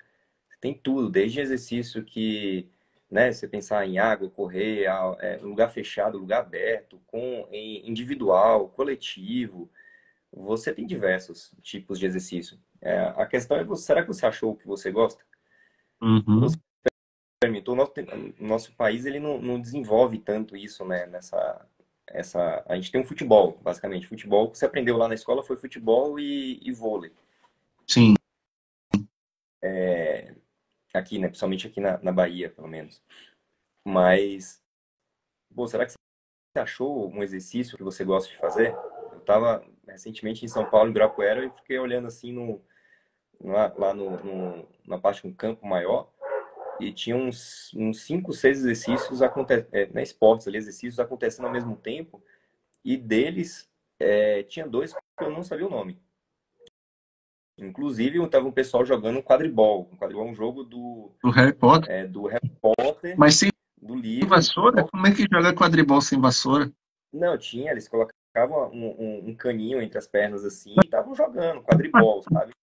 Você tem tudo, desde exercício que, né, você pensar em água, correr, lugar fechado, lugar aberto, individual, coletivo. Você tem diversos tipos de exercício. A questão é, será que você achou o que você gosta? Você Uhum. experimentou? O nosso país ele não desenvolve tanto isso, né? A gente tem um futebol, basicamente. Futebol que você aprendeu lá na escola foi futebol e vôlei. Sim. Aqui, né? Principalmente aqui na Bahia, pelo menos. Mas, pô, será que você achou um exercício que você gosta de fazer? Eu estava recentemente em São Paulo, em Ibirapuera, e fiquei olhando assim lá na parte de um campo maior. E tinha uns 5, 6 exercícios né, esportes ali, exercícios acontecendo ao mesmo tempo, e deles tinha dois que eu não sabia o nome. Inclusive, estava um pessoal jogando quadribol. Um quadribol é um jogo Do Harry Potter. do Harry Potter, Mas sem do livro. vassoura? Como é que joga quadribol sem vassoura? Não, tinha, eles colocaram. colocavam um caninho entre as pernas assim e estavam jogando quadribol, sabe?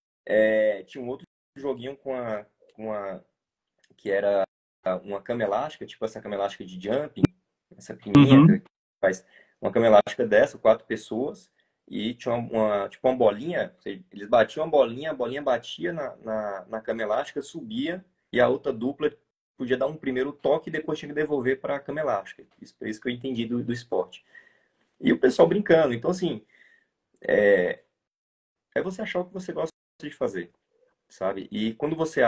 Tinha um outro joguinho que era uma cama elástica, tipo essa cama elástica de jumping, essa pininha Uhum. que faz uma cama elástica dessa, 4 pessoas, e tinha tipo uma bolinha, eles batiam a bolinha batia na cama elástica, subia, e a outra dupla podia dar um primeiro toque e depois tinha que devolver para a cama elástica. Isso que eu entendi do esporte. E o pessoal brincando. Então, assim, é você achar o que você gosta de fazer, sabe? E quando você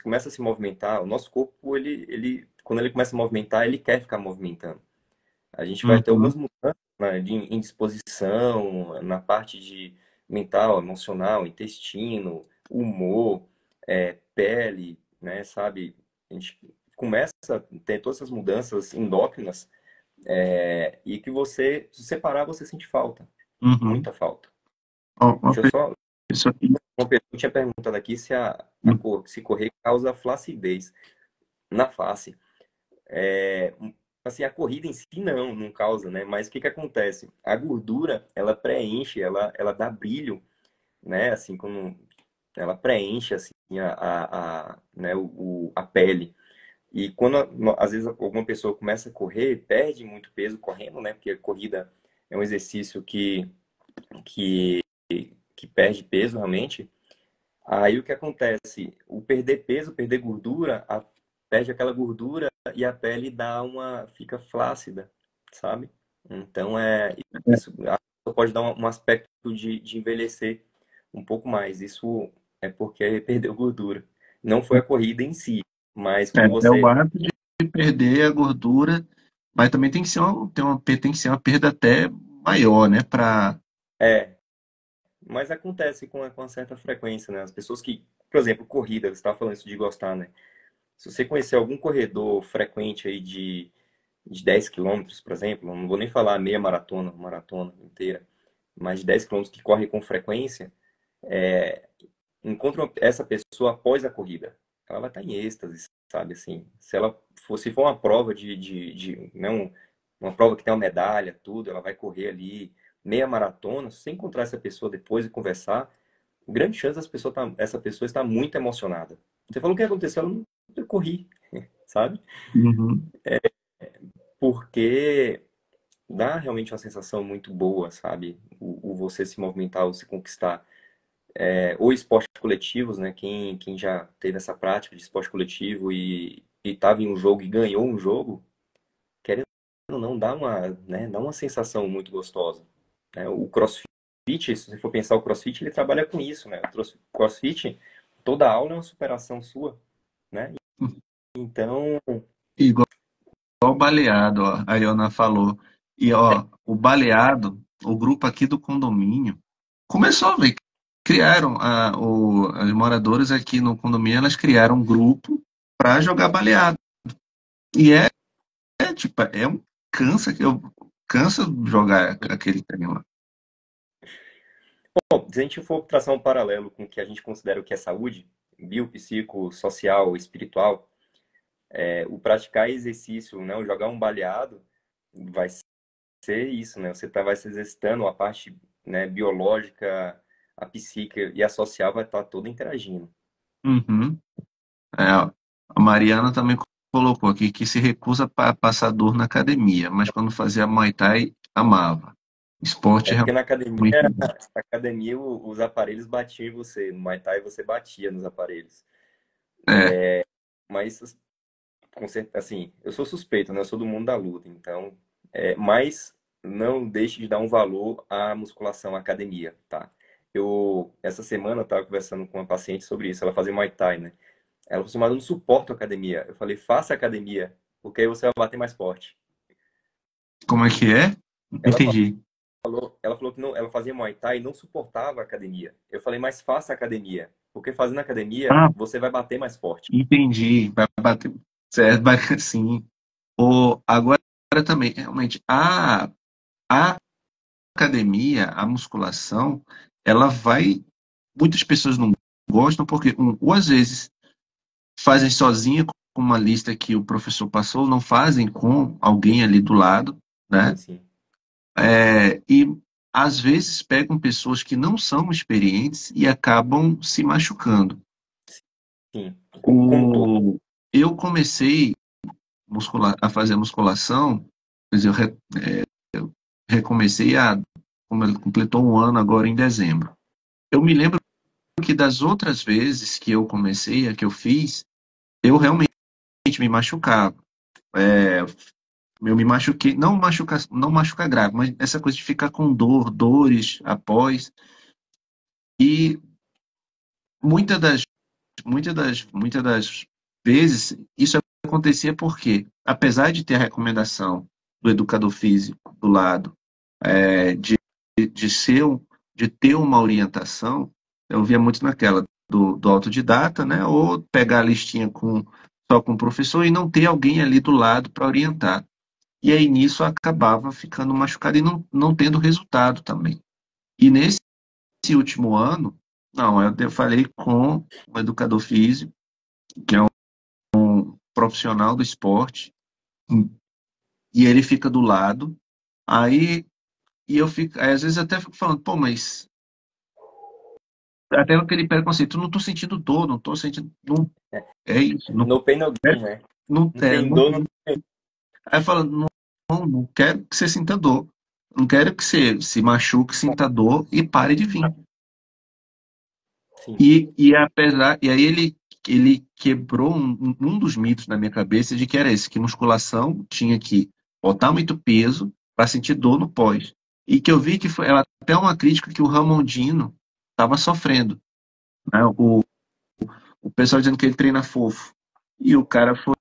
começa a se movimentar, o nosso corpo, quando ele começa a movimentar, ele quer ficar movimentando. A gente vai ter Uhum. algumas mudanças, né, em disposição, na parte de mental, emocional, intestino, humor, pele, né, sabe? A gente começa a ter todas essas mudanças endócrinas, e que você, se você parar, você sente falta, Uhum. muita falta. Ó, uma Deixa eu só pessoa. Uma pessoa tinha perguntado aqui se correr causa flacidez na face. Assim, a corrida em si não causa, né? Mas o que que acontece? A gordura, ela preenche, ela dá brilho, né? Assim, como ela preenche, assim, né, a pele. E quando, às vezes, alguma pessoa começa a correr, perde muito peso correndo, né? Porque a corrida é um exercício que, que perde peso, realmente. Aí o que acontece? O perder peso, perder gordura, perde aquela gordura e a pele fica flácida, sabe? Então isso pode dar um aspecto de envelhecer um pouco mais. Isso é porque perdeu gordura. Não foi a corrida em si, mas quando É o você hábito de perder a gordura, mas também tem que ser tem que ser uma perda até maior, né? é, mas acontece com uma certa frequência, né? As pessoas que, por exemplo, corrida, você estava falando isso de gostar, né? Se você conhecer algum corredor frequente aí de 10 quilômetros, por exemplo, não vou nem falar meia maratona, maratona inteira, mas de 10 quilômetros que corre com frequência, encontra essa pessoa após a corrida. Ela vai estar em êxtase, sabe? Assim, se for uma prova não, uma prova que tem uma medalha, tudo, ela vai correr ali meia maratona, se você encontrar essa pessoa depois e conversar, grande chance essa pessoa estar muito emocionada. Você falou o que aconteceu, eu corri, sabe? Uhum. Porque dá realmente uma sensação muito boa, sabe? O você se movimentar, o se conquistar. Ou esportes coletivos, né? Quem já teve essa prática de esporte coletivo e estava em um jogo e ganhou um jogo, querendo ou não, dá uma sensação muito gostosa. Né? O CrossFit, se você for pensar, o CrossFit, ele trabalha com isso, né? O CrossFit, toda aula é uma superação sua, né? Então, Igual o baleado, ó, a Iona falou. E ó, o baleado, o grupo aqui do condomínio, começou a ver. Criaram, as moradoras aqui no condomínio, elas criaram um grupo para jogar baleado. E tipo, cansa que eu cansa jogar aquele treino lá. bom, se a gente for traçar um paralelo com o que a gente considera o que é saúde, bio, psico, social, espiritual, o praticar exercício, né, o jogar um baleado, vai ser isso, né? Vai se exercitando a parte, né, biológica, a psíquica e a social vai estar toda interagindo. Uhum. Ó, a Mariana também colocou aqui que se recusa para passar dor na academia, mas quando fazia Muay Thai, amava. Esporte É porque realmente bom. na academia os aparelhos batiam em você, no Muay Thai você batia nos aparelhos. É, Mas, assim, eu sou suspeito, né? Eu sou do mundo da luta, então, mas não deixe de dar um valor à musculação, à academia, tá? Essa semana, eu estava conversando com uma paciente sobre isso, ela fazia Muay Thai, né? Ela falou assim, mas eu não suporto academia. Eu falei, faça academia, porque aí você vai bater mais forte. como é que é? Não Ela entendi. ela falou que não, ela fazia Muay Thai e não suportava a academia. Eu falei, mas faça academia, porque fazendo academia, Ah, você vai bater mais forte. entendi. Vai bater. Certo, vai, sim. Agora também, realmente, a academia, a musculação, ela vai. Muitas pessoas não gostam porque, ou às vezes fazem sozinha com uma lista que o professor passou, não fazem com alguém ali do lado, Sim, né? sim. E às vezes pegam pessoas que não são experientes e acabam se machucando. Sim, como todo. O, eu comecei a fazer musculação, pois recomecei como ele completou um ano agora em dezembro. Eu me lembro que das outras vezes que eu comecei, a que eu fiz, eu realmente me machucava. É, eu me machuquei, não machuca grave, mas essa coisa de ficar com dores após. E muitas das, muitas das vezes isso acontecia porque, apesar de ter a recomendação do educador físico do lado, de ser, de ter uma orientação, eu via muito naquela do autodidata, né? Ou pegar a listinha só com o professor e não ter alguém ali do lado para orientar. E aí nisso eu acabava ficando machucado e não tendo resultado também. E nesse último ano, não, eu falei com um educador físico, que é um profissional do esporte, e ele fica do lado, aí aí, às vezes até fico falando, pô, mas até aquele preconceito, não tô sentindo dor, não tô sentindo, não, é isso, não, No pain, no é, gain, né? não, Não tem dor, não tem. aí fala, não quero que você sinta dor, não quero que você se machuque, sinta dor e pare de vir. Sim, E aí ele quebrou um dos mitos na minha cabeça de que era esse, que musculação tinha que botar muito peso para sentir dor no pós. E que eu vi que foi até uma crítica que o Ramondino estava sofrendo, né? O pessoal dizendo que ele treina fofo. E o cara foi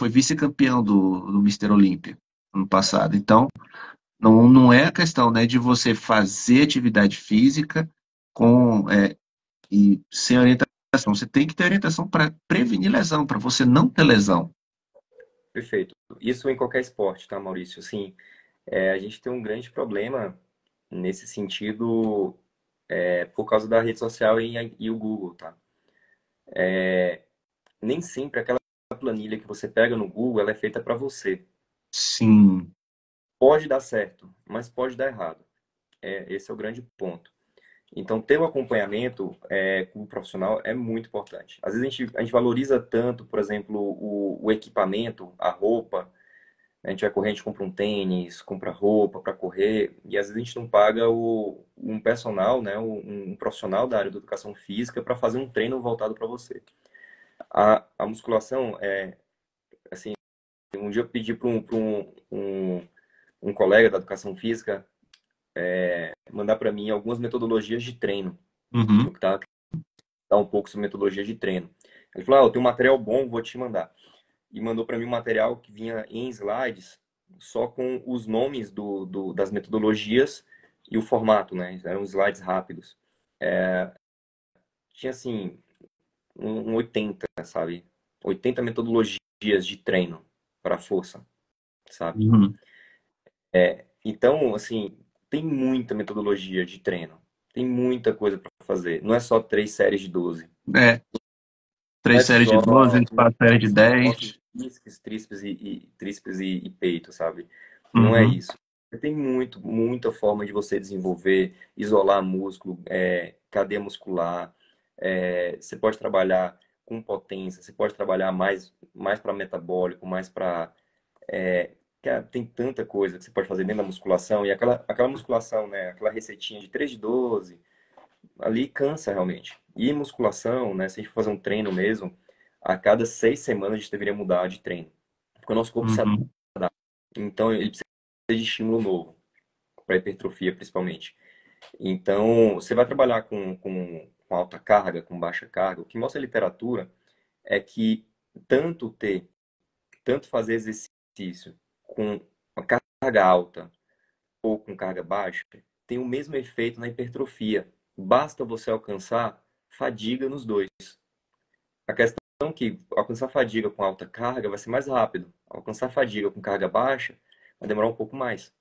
vice-campeão do Mister Olímpia ano passado. Então, não é a questão, né, de você fazer atividade física e sem orientação. Você tem que ter orientação para prevenir lesão, para você não ter lesão. perfeito. Isso em qualquer esporte, tá, Maurício? Assim, a gente tem um grande problema nesse sentido, por causa da rede social e o Google, tá? Nem sempre aquela planilha que você pega no Google, ela é feita para você. Sim. Pode dar certo, mas pode dar errado. Esse é o grande ponto. Então, ter o acompanhamento com o profissional é muito importante. Às vezes a gente valoriza tanto, por exemplo, o equipamento, a roupa. A gente vai correr, a gente compra um tênis, compra roupa para correr, e às vezes a gente não paga um personal, né, um profissional da área da educação física para fazer um treino voltado para você. A musculação, assim, um dia eu pedi para um colega da educação física mandar para mim algumas metodologias de treino, Uhum. tá um pouco sobre metodologia de treino. Ele falou, eu tenho um material bom, vou te mandar. E mandou para mim um material que vinha em slides, só com os nomes das metodologias e o formato, né? Eram slides rápidos. Tinha, assim, um 80, sabe? 80 metodologias de treino para força, sabe? Uhum. Então, assim, tem muita metodologia de treino. Tem muita coisa para fazer. Não é só 3 séries de 12. É, Não três é séries de só, 12, não quatro séries é de só costas, 10. tríceps e peito, sabe? Não é Uhum. isso. Tem muita forma de você desenvolver, isolar músculo, cadeia muscular. Você pode trabalhar com potência, você pode trabalhar mais para metabólico, mais para. Tem tanta coisa que você pode fazer dentro da musculação. E aquela musculação, né? Aquela receitinha de 3 de 12 ali cansa realmente. E musculação, né? Se a gente for fazer um treino mesmo, a cada 6 semanas a gente deveria mudar de treino. Porque o nosso corpo se Uhum. adapta. Então ele precisa de estímulo novo, para hipertrofia principalmente. Então, você vai trabalhar com alta carga, com baixa carga. O que mostra a literatura é que tanto ter, tanto fazer exercício com uma carga alta ou com carga baixa, tem o mesmo efeito na hipertrofia. Basta você alcançar fadiga nos dois. A questão é que alcançar fadiga com alta carga vai ser mais rápido. Alcançar fadiga com carga baixa vai demorar um pouco mais.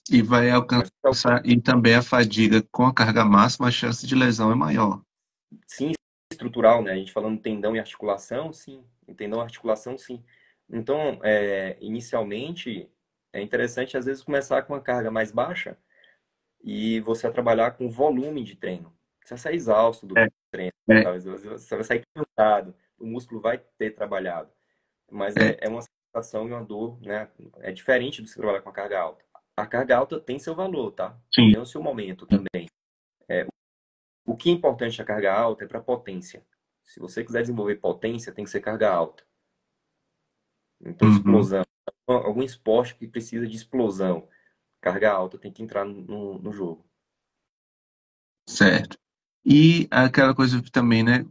E vai Mas alcançar, e também a fadiga com a carga máxima, a chance de lesão é maior. sim, estrutural, né? A gente falando tendão e articulação, sim. Tendão e articulação, sim. Então, inicialmente, é interessante às vezes começar com uma carga mais baixa e você trabalhar com volume de treino. Você vai sair exausto do É, treino, é, talvez você vai sair cansado, o músculo vai ter trabalhado, mas é, é uma sensação e uma dor, né? É diferente do que você trabalhar com a carga alta. A carga alta tem seu valor, tá? sim. Tem o seu momento também. O que é importante a carga alta é para potência. Se você quiser desenvolver potência, tem que ser carga alta. Então, Uhum, explosão. Algum esporte que precisa de explosão, carga alta, tem que entrar no jogo. certo. E aquela coisa também, né?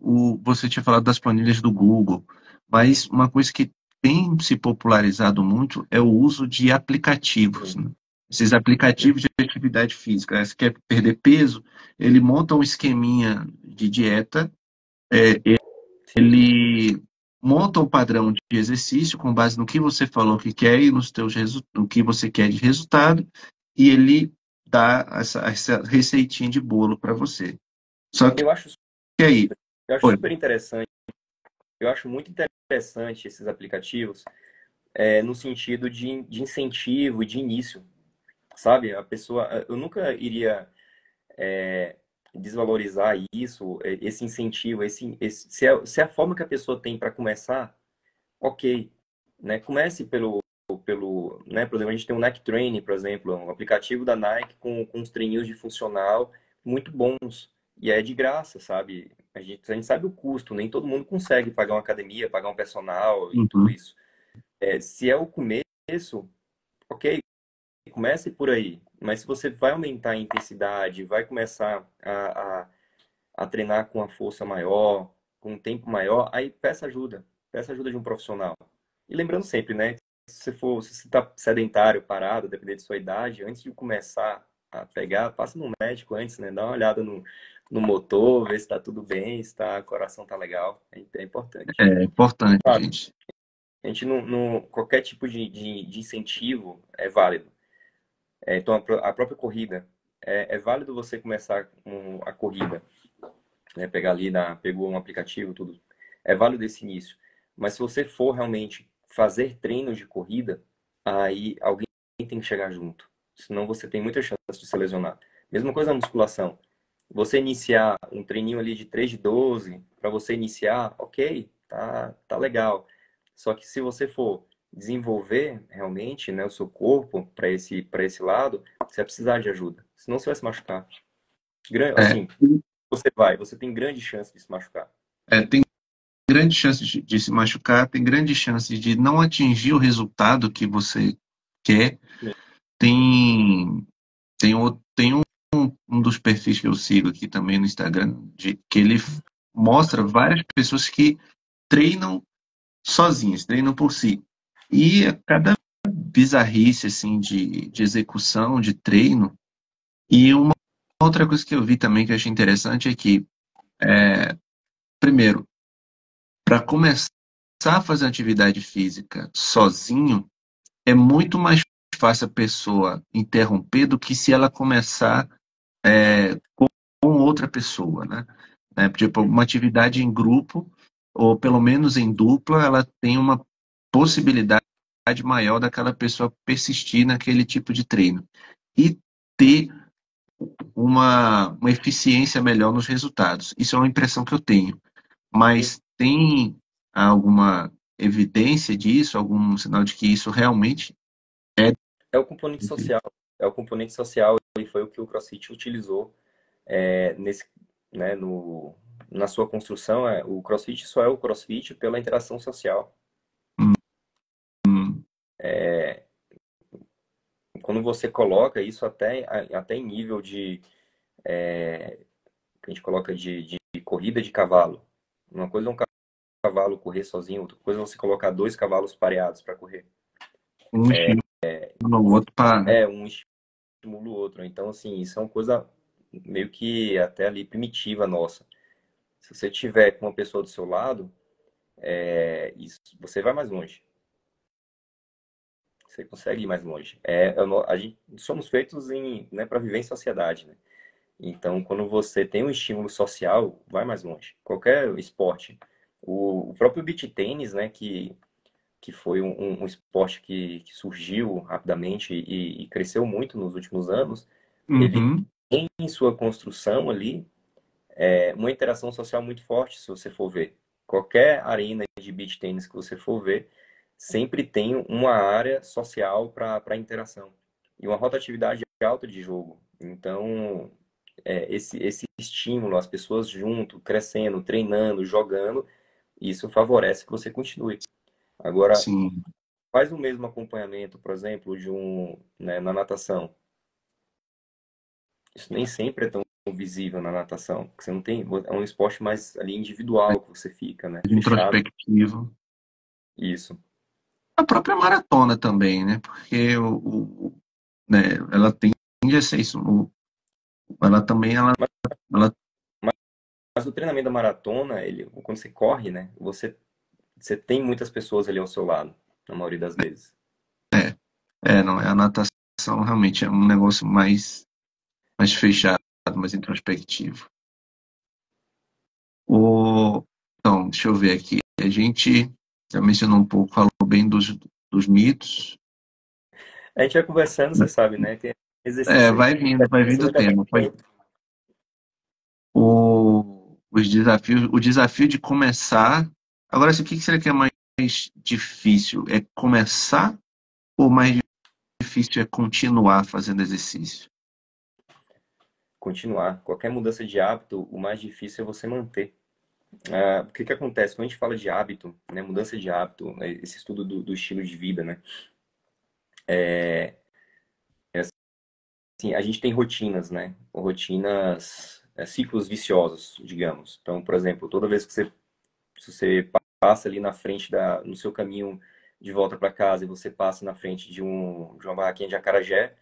Você tinha falado das planilhas do Google, mas uma coisa que tem se popularizado muito é o uso de aplicativos, Sim. né? Esses aplicativos de atividade física, né? Você quer perder peso, ele monta um esqueminha de dieta, é, Sim. ele monta um padrão de exercício com base no que você falou que quer e no que você quer de resultado, e ele dá essa receitinha de bolo para você. Só que Eu acho, aí, eu acho oi, super interessante. Eu acho muito interessante esses aplicativos, no sentido de incentivo, de início, sabe? A pessoa, eu nunca iria desvalorizar isso, esse incentivo, se é a forma que a pessoa tem para começar, ok, né? Comece né? Por exemplo, a gente tem o Nike Training, por exemplo, um aplicativo da Nike com uns treininhos de funcional muito bons. E é de graça, sabe? A gente sabe o custo, nem todo mundo consegue pagar uma academia, pagar um personal e tudo uhum, isso. Se é o começo, ok, comece por aí. Mas se você vai aumentar a intensidade, vai começar a treinar com uma força maior, com um tempo maior, aí peça ajuda. Peça ajuda de um profissional. E lembrando sempre, né? Se você está sedentário, parado, dependendo de sua idade, antes de começar a pegar, passa no médico antes, né? Dá uma olhada no motor, ver se está tudo bem, se tá, o coração tá legal. É importante. é importante, Claro, gente. a gente qualquer tipo de incentivo é válido. Então, a própria corrida, é válido você começar com a corrida, né? Pegar ali, pegou um aplicativo, tudo. É válido esse início. Mas se você for realmente fazer treinos de corrida, aí alguém tem que chegar junto. Senão você tem muita chance de se lesionar. Mesma coisa na musculação. Você iniciar um treininho ali de 3 de 12 para você iniciar, ok, tá legal. Só que se você for desenvolver realmente, né, o seu corpo para esse lado, você vai precisar de ajuda. Senão você vai se machucar. É, Assim, você tem grande chance de se machucar. tem grande chance de se machucar, tem grande chance de não atingir o resultado que você quer. Tem, tem um dos perfis que eu sigo aqui também no Instagram, que ele mostra várias pessoas que treinam sozinhas, treinam por si. E a cada bizarrice assim de execução, de treino. E uma outra coisa que eu vi também que eu achei interessante é que, primeiro, para começar a fazer atividade física sozinho, é muito mais fácil a pessoa interromper do que se ela começar com outra pessoa, né? Tipo, uma atividade em grupo, ou pelo menos em dupla, ela tem uma possibilidade maior daquela pessoa persistir naquele tipo de treino e ter uma eficiência melhor nos resultados. Isso é uma impressão que eu tenho. Mas tem alguma evidência disso, algum sinal de que isso realmente é. É o componente social. É o componente social e foi o que o CrossFit utilizou nesse, né, na sua construção. O CrossFit só é o CrossFit pela interação social. Hum, Quando você coloca isso até em nível que a gente coloca de corrida de cavalo. Uma coisa é um cavalo correr sozinho, outra coisa é você colocar dois cavalos pareados para correr. um estímulo no outro para. Um estimula o outro. Então, assim, isso é uma coisa meio que até ali primitiva nossa. Se você tiver com uma pessoa do seu lado, você vai mais longe. Você consegue ir mais longe. A gente somos feitos né, para viver em sociedade, né? Então, quando você tem um estímulo social, vai mais longe. Qualquer esporte. O próprio beach tênis, né, que que foi um esporte que surgiu rapidamente e cresceu muito nos últimos anos, ele Uhum. tem em sua construção ali uma interação social muito forte, se você for ver. Qualquer arena de beach tennis que você for ver, sempre tem uma área social para interação. E uma rotatividade alta de jogo. Então, esse estímulo, as pessoas junto, crescendo, treinando, jogando, isso favorece que você continue. Agora, Sim. faz o mesmo acompanhamento, por exemplo, né, na natação. Isso nem sempre é tão visível na natação, porque você não tem, é um esporte mais ali individual que você fica, né, fechado. Introspectivo. Isso. A própria maratona também, né? Porque né, ela tende a ser isso. Ela também, Mas, ela mas o treinamento da maratona, quando você corre, né, você tem muitas pessoas ali ao seu lado, na maioria das vezes. não, a natação realmente é um negócio mais fechado, mais introspectivo. Então, deixa eu ver aqui. A gente já mencionou um pouco, falou bem dos mitos. A gente vai conversando, você sabe, né, tem exercício aí, Vai você vindo o vai tema. tempo. Os desafios, o desafio de começar. Agora, assim, o que será que é mais difícil? É começar ou mais difícil é continuar fazendo exercício? Continuar. Qualquer mudança de hábito, o mais difícil é você manter. O que que acontece? Quando a gente fala de hábito, né, mudança de hábito, né, esse estudo do estilo de vida, né, assim, a gente tem rotinas, né, rotinas, ciclos viciosos, digamos. Então, por exemplo, toda vez que se você passa ali na frente no seu caminho de volta para casa e você passa na frente de uma barraquinha de acarajé,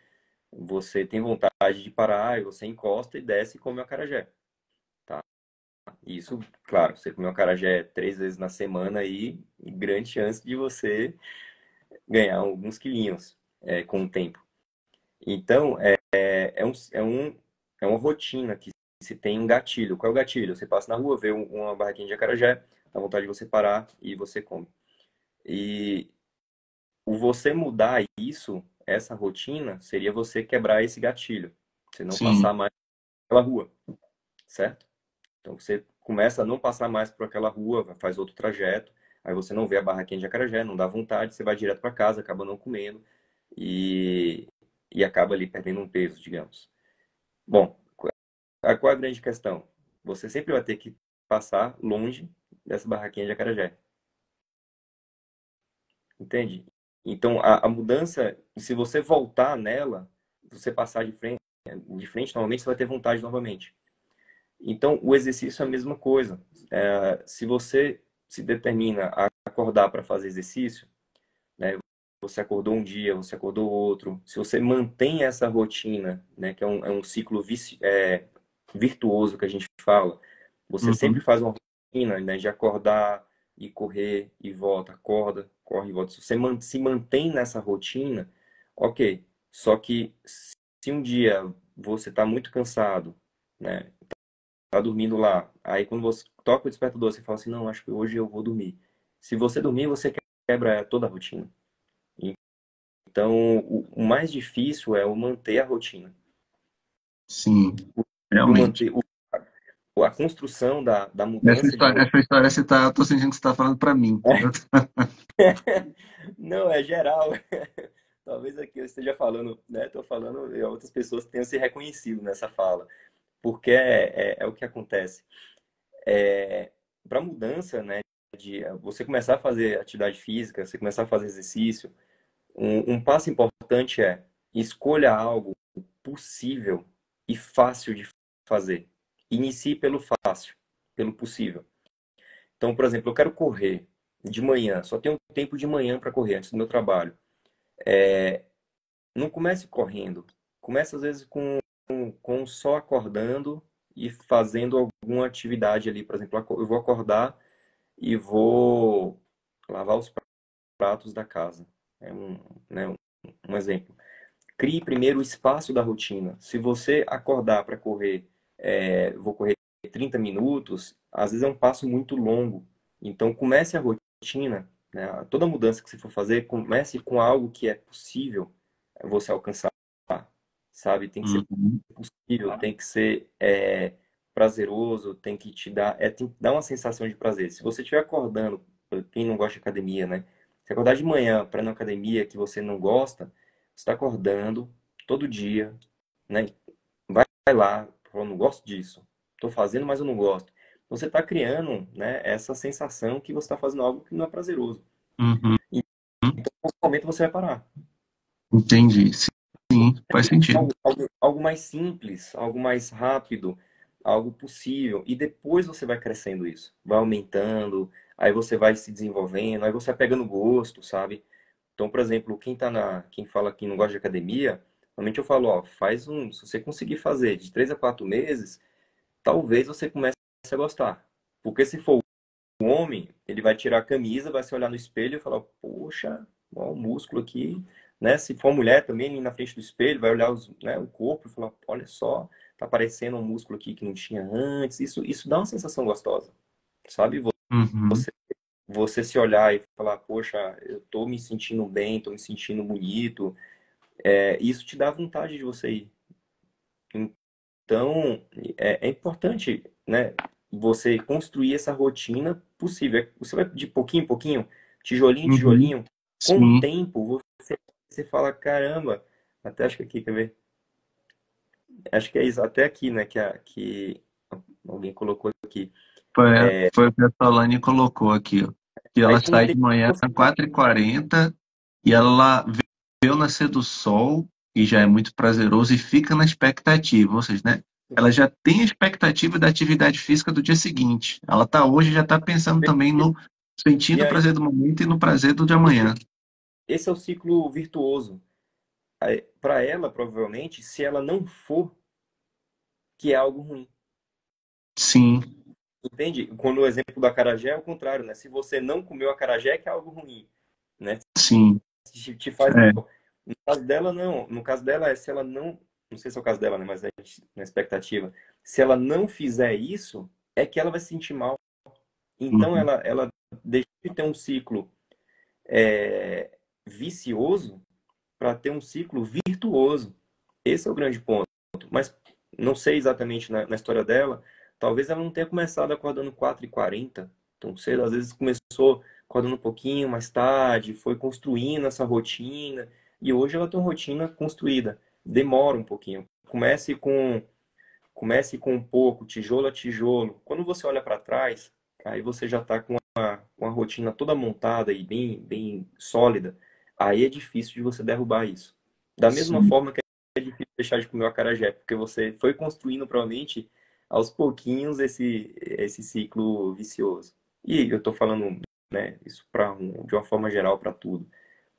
você tem vontade de parar e você encosta e desce e come o acarajé. Isso, claro, você comer um acarajé 3 vezes na semana aí, grande chance de você ganhar alguns quilinhos com o tempo. Então, é uma rotina que se tem um gatilho. Qual é o gatilho? Você passa na rua, vê uma barraquinha de acarajé, dá vontade de você parar e você come. E o você mudar isso, essa rotina, seria você quebrar esse gatilho. Você não passar Sim, mais pela rua, certo? Então você começa a não passar mais por aquela rua, faz outro trajeto, aí você não vê a barraquinha de acarajé, não dá vontade, você vai direto para casa, acaba não comendo e, e acaba ali perdendo um peso, digamos. Bom, qual é a grande questão? Você sempre vai ter que passar longe dessa barraquinha de acarajé, entende? Então a mudança, se você voltar nela, você passar de frente, normalmente você vai ter vontade novamente. Então, o exercício é a mesma coisa. Se você se determina a acordar para fazer exercício, né, você acordou um dia, você acordou outro, se você mantém essa rotina, né, que é um ciclo virtuoso que a gente fala, você sempre uhum, faz uma rotina, né, de acordar e correr e volta, acorda, corre e volta. Se você se mantém nessa rotina, ok. Só que se um dia você está muito cansado, né, tá dormindo lá. Aí quando você toca o despertador, você fala assim, não, acho que hoje eu vou dormir. Se você dormir, você quebra toda a rotina. Então, o mais difícil é o manter a rotina. sim, E o realmente. manter, a construção da mudança de rotina. Essa história eu tô sentindo que você está falando para mim, entendeu? Não, é geral. Talvez aqui eu esteja falando, né? Estou falando e outras pessoas tenham se reconhecido nessa fala. Porque é o que acontece. Para mudança, né? De você começar a fazer atividade física, você começar a fazer exercício, um passo importante é escolha algo possível e fácil de fazer. Inicie pelo fácil, pelo possível. Então, por exemplo, eu quero correr de manhã, só tenho tempo de manhã para correr antes do meu trabalho. Não comece correndo. Comece às vezes com só acordando e fazendo alguma atividade ali. Por exemplo, eu vou acordar e vou lavar os pratos da casa. É né, um exemplo. Crie primeiro o espaço da rotina. Se você acordar para correr, vou correr 30 minutos, às vezes é um passo muito longo. Então, comece a rotina né? Toda mudança que você for fazer, comece com algo que é possível você alcançar, sabe? Tem que ser Uhum. possível, tem que ser prazeroso, tem que te dar, tem que dar uma sensação de prazer. Se você estiver acordando, quem não gosta de academia, né? Se acordar de manhã para ir na academia que você não gosta, você está acordando todo dia, né? Vai lá, falando, não gosto disso, estou fazendo, mas eu não gosto. Você está criando, né, essa sensação que você está fazendo algo que não é prazeroso. Uhum. E em algum momento você vai parar. Entendi. Sim, faz sentido. Algo mais simples, algo mais rápido, algo possível. E depois você vai crescendo isso, vai aumentando, aí você vai se desenvolvendo, aí você vai pegando gosto, sabe? Então, por exemplo, quem fala que não gosta de academia, normalmente eu falo, ó, se você conseguir fazer de 3 a 4 meses, talvez você comece a gostar. Porque se for um homem, ele vai tirar a camisa, vai se olhar no espelho e falar, poxa, ó, o músculo aqui, né? Se for mulher também, ali na frente do espelho, vai olhar né, o corpo e falar, olha só, tá aparecendo um músculo aqui que não tinha antes. Isso dá uma sensação gostosa, sabe? Uhum. Você se olhar e falar, poxa, eu tô me sentindo bem, tô me sentindo bonito, isso te dá vontade de você ir. Então, é importante, né, você construir essa rotina possível. Você vai de pouquinho em pouquinho, tijolinho em Uhum. tijolinho. Com o Sim. tempo, você fala, caramba, até acho que aqui, quer ver? Acho que é isso, até aqui, né, que alguém colocou aqui. Foi o que a Solane colocou aqui, ó. Que Aí ela com o sai de tempo, manhã você às 4h40 e ela vê o nascer do sol, e já é muito prazeroso, e fica na expectativa. Ou seja, né? Ela já tem a expectativa da atividade física do dia seguinte. Ela tá hoje já está pensando também no sentindo e o aí, prazer do momento e no prazer do de amanhã. esse é o ciclo virtuoso. Para ela, provavelmente, se ela não for, que é algo ruim. Sim, Entende? Quando o exemplo do acarajé é o contrário, né? Se você não comeu acarajé, que é algo ruim, né? sim. Te faz É. mal. No caso dela, não. No caso dela, se ela não sei se é o caso dela, né? Mas na expectativa. Se ela não fizer isso, é que ela vai se sentir mal. Então, Uhum. ela deixa de ter um ciclo vicioso para ter um ciclo virtuoso. Esse é o grande ponto. Mas não sei exatamente na história dela. Talvez ela não tenha começado acordando 4h40 tão cedo. Às vezes começou acordando um pouquinho mais tarde, foi construindo essa rotina. E hoje ela tem uma rotina construída. Demora um pouquinho. Comece com um pouco, tijolo a tijolo. Quando você olha para trás, aí você já está com a rotina toda montada e bem sólida. Aí é difícil de você derrubar isso. Da mesma Sim. forma que é difícil deixar de comer o acarajé, porque você foi construindo provavelmente aos pouquinhos esse ciclo vicioso. E eu estou falando, né, isso de uma forma geral para tudo.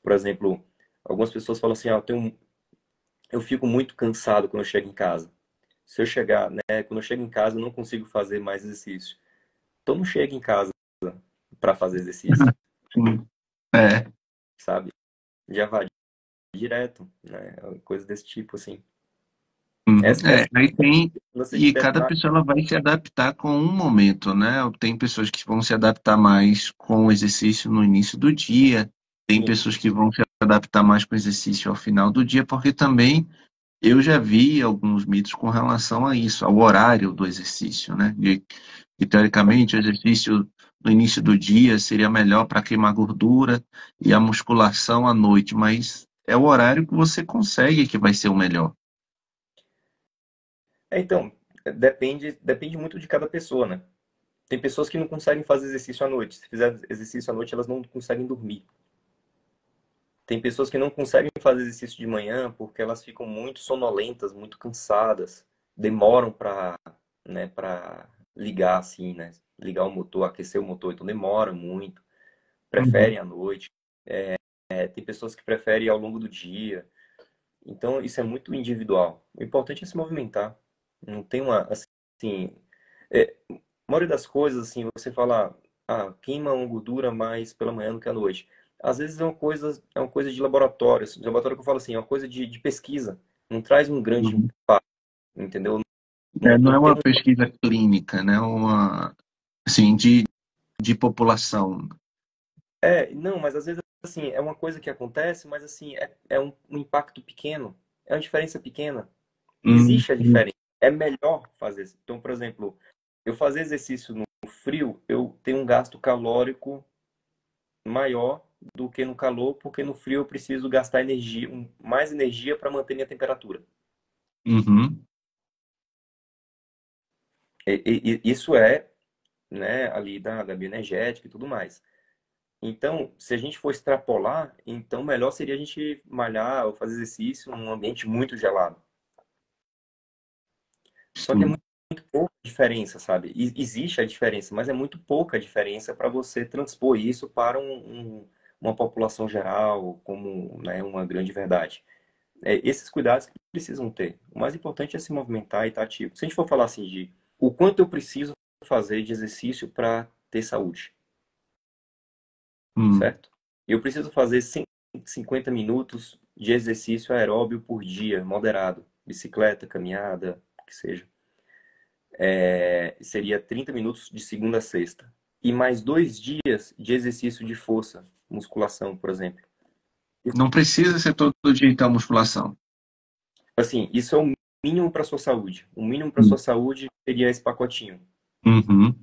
Por exemplo, algumas pessoas falam assim, eu fico muito cansado quando eu chego em casa. Se eu chegar, né, quando eu chego em casa, eu não consigo fazer mais exercício. Então não chega em casa para fazer exercício, Sim. É. sabe? Já vai direto, né? Coisa desse tipo, assim. Uhum. Essa Aí tem, mudança de e cada detalhe, pessoa ela vai se adaptar com um momento, né? Tem pessoas que vão se adaptar mais com o exercício no início do dia, tem sim. pessoas que vão se adaptar mais com o exercício ao final do dia, porque também eu já vi alguns mitos com relação a isso, ao horário do exercício, né? Que teoricamente o exercício no início do dia seria melhor para queimar gordura e a musculação à noite, mas é o horário que você consegue que vai ser o melhor. Então, depende muito de cada pessoa, né? Tem pessoas que não conseguem fazer exercício à noite. Se fizer exercício à noite, elas não conseguem dormir. Tem pessoas que não conseguem fazer exercício de manhã porque elas ficam muito sonolentas, muito cansadas, demoram né, para ligar assim, né? Ligar o motor, aquecer o motor, então demora muito. Uhum. Preferem à noite. Tem pessoas que preferem ao longo do dia. Então isso é muito individual. O importante é se movimentar. Não tem uma assim, a maioria das coisas assim, você fala, queima uma gordura mais pela manhã do que à noite. Às vezes é uma coisa de laboratório, assim, de laboratório que eu falo assim, é uma coisa de pesquisa. Não traz um grande Uhum. impacto, entendeu? É, não Não é tem uma pesquisa clínica, né? Uma, assim, de população. Não, mas às vezes, assim, é uma coisa que acontece, mas, assim, é um impacto pequeno, é uma diferença pequena. Hum, Existe a diferença. É melhor fazer. Então, por exemplo, eu fazer exercício no frio, eu tenho um gasto calórico maior do que no calor, porque no frio eu preciso gastar energia, mais energia para manter minha temperatura. uhum, Isso é, né, ali da bioenergética e tudo mais. Então, se a gente for extrapolar, então melhor seria a gente malhar ou fazer exercício num ambiente muito gelado. Só que é sim. muito pouca diferença, sabe? Existe a diferença, mas é muito pouca diferença para você transpor isso para uma população geral, como, né, uma grande verdade. Esses cuidados que precisam ter. O mais importante é se movimentar e estar ativo. Se a gente for falar assim de o quanto eu preciso fazer de exercício para ter saúde, Hum. certo? Eu preciso fazer 150 minutos de exercício aeróbio por dia, moderado. Bicicleta, caminhada, o que seja. Seria 30 minutos de segunda a sexta. E mais 2 dias de exercício de força, musculação, por exemplo. Não precisa ser todo dia, então, musculação. Assim, isso é o mínimo para sua saúde. O mínimo para Hum. sua saúde seria esse pacotinho. Uhum.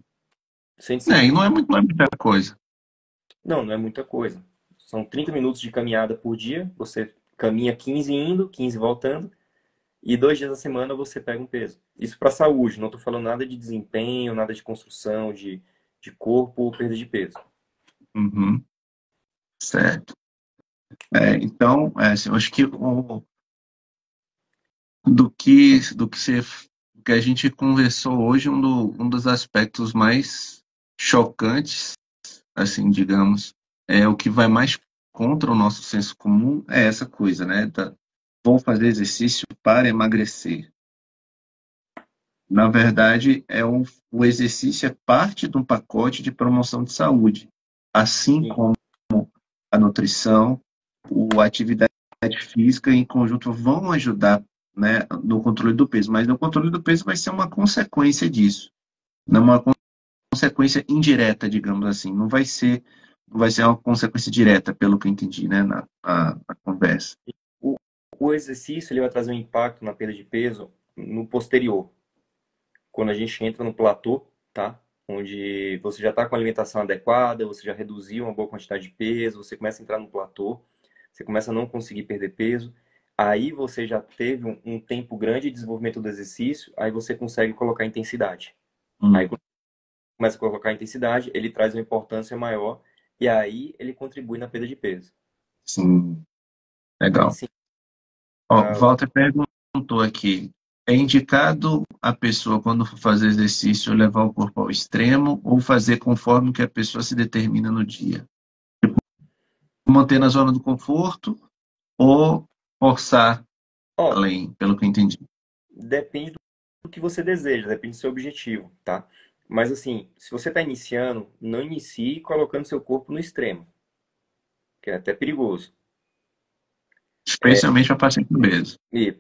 E 150. não é muita coisa. Não, não é muita coisa. São 30 minutos de caminhada por dia. Você caminha 15 indo, 15 voltando. E 2 dias da semana você pega um peso. Isso para saúde. Não estou falando nada de desempenho, nada de construção, de corpo ou perda de peso. Uhum. Certo. Então, assim, eu acho que do que a gente conversou hoje, um dos aspectos mais chocantes, assim, digamos, é o que vai mais contra o nosso senso comum é essa coisa, né? Vou fazer exercício para emagrecer. Na verdade, o exercício é parte de um pacote de promoção de saúde, assim Sim, como a nutrição, a atividade física em conjunto vão ajudar, né, no controle do peso, mas o controle do peso vai ser uma consequência disso, não uma consequência indireta, digamos assim, não vai ser uma consequência direta, pelo que eu entendi, né, na conversa. o, o exercício ele vai trazer um impacto na perda de peso no posterior. Quando a gente entra no platô, tá? Onde você já está com a alimentação adequada, você já reduziu uma boa quantidade de peso, você começa a entrar no platô, você começa a não conseguir perder peso. Aí você já teve um tempo grande de desenvolvimento do exercício, aí você consegue colocar intensidade. Aí Hum, quando começa a colocar intensidade, ele traz uma importância maior e aí ele contribui na perda de peso. sim, Aí legal. sim, Ó, Walter perguntou aqui, é indicado a pessoa, quando for fazer exercício, levar o corpo ao extremo ou fazer conforme que a pessoa se determina no dia? Manter na zona do conforto ou forçar ó, além, pelo que eu entendi. depende do que você deseja, depende do seu objetivo, tá? Mas assim, se você está iniciando, não inicie colocando seu corpo no extremo, que é até perigoso. Especialmente para paciente obeso. E,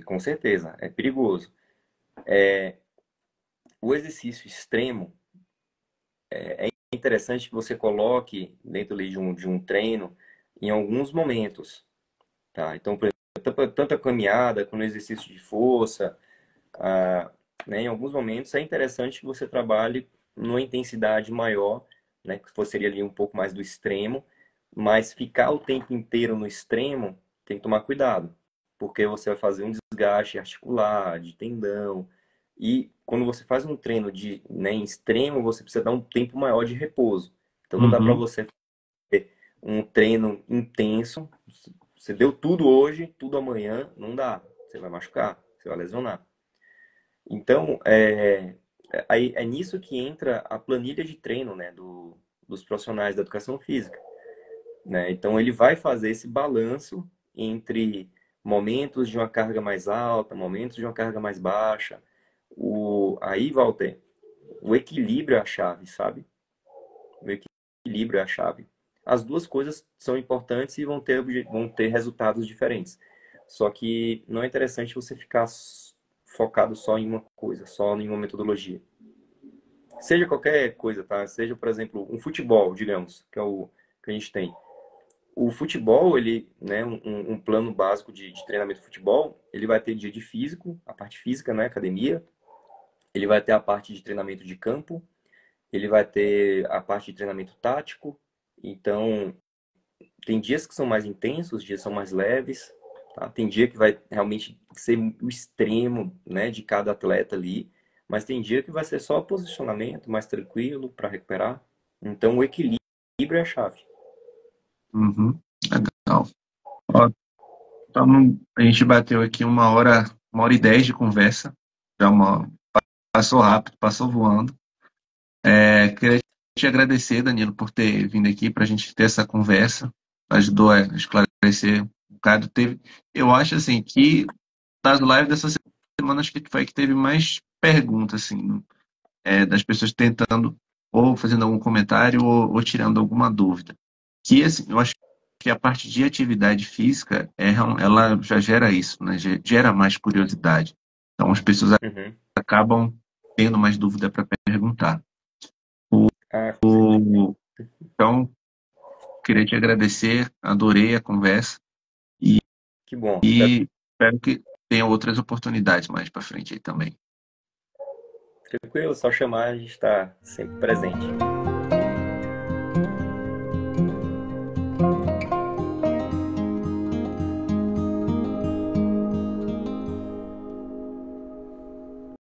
com certeza, é perigoso. O exercício extremo é interessante que você coloque dentro ali de um treino em alguns momentos, tá? Então, por exemplo, tanto a caminhada quanto o exercício de força, ah, né, em alguns momentos é interessante que você trabalhe numa intensidade maior, né, que seria ali um pouco mais do extremo, mas ficar o tempo inteiro no extremo tem que tomar cuidado, porque você vai fazer um desgaste articular, de tendão, e quando você faz um treino né, em extremo, você precisa dar um tempo maior de repouso. Então não dá para Uhum, você ter um treino intenso, você deu tudo hoje, tudo amanhã, não dá. Você vai machucar, você vai lesionar. Então, é nisso que entra a planilha de treino, né, dos profissionais da educação física, né? Então, ele vai fazer esse balanço entre momentos de uma carga mais alta, momentos de uma carga mais baixa. Aí, Walter, o equilíbrio é a chave, sabe? O equilíbrio é a chave. As duas coisas são importantes e vão ter resultados diferentes. Só que não é interessante você ficar focado só em uma coisa, só em uma metodologia. Seja qualquer coisa, tá? Seja, por exemplo, um futebol, digamos, que é o que a gente tem. O futebol, ele, né, um plano básico de treinamento de futebol, ele vai ter dia de físico, a parte física, né, academia. Ele vai ter a parte de treinamento de campo. Ele vai ter a parte de treinamento tático. Então, tem dias que são mais intensos, dias são mais leves, tá? Tem dia que vai realmente ser o extremo, né, de cada atleta ali, mas tem dia que vai ser só posicionamento, mais tranquilo para recuperar. Então, o equilíbrio é a chave. Uhum. Legal. Ó, a gente bateu aqui 1 hora e 10 de conversa. Já passou rápido, passou voando. Queria te agradecer, Danilo, por ter vindo aqui para a gente ter essa conversa. Ajudou a esclarecer um bocado. Eu acho assim que das lives dessa semana, acho que foi a que teve mais perguntas, assim, das pessoas tentando ou fazendo algum comentário ou tirando alguma dúvida. Que assim, eu acho que a parte de atividade física ela já gera isso, né? Gera mais curiosidade. Então as pessoas Uhum. acabam tendo mais dúvida para perguntar. Ah, com certeza. O- Então, queria te agradecer, adorei a conversa Que bom. e espero que tenha outras oportunidades mais para frente aí também. Tranquilo, só chamar, a gente está sempre presente.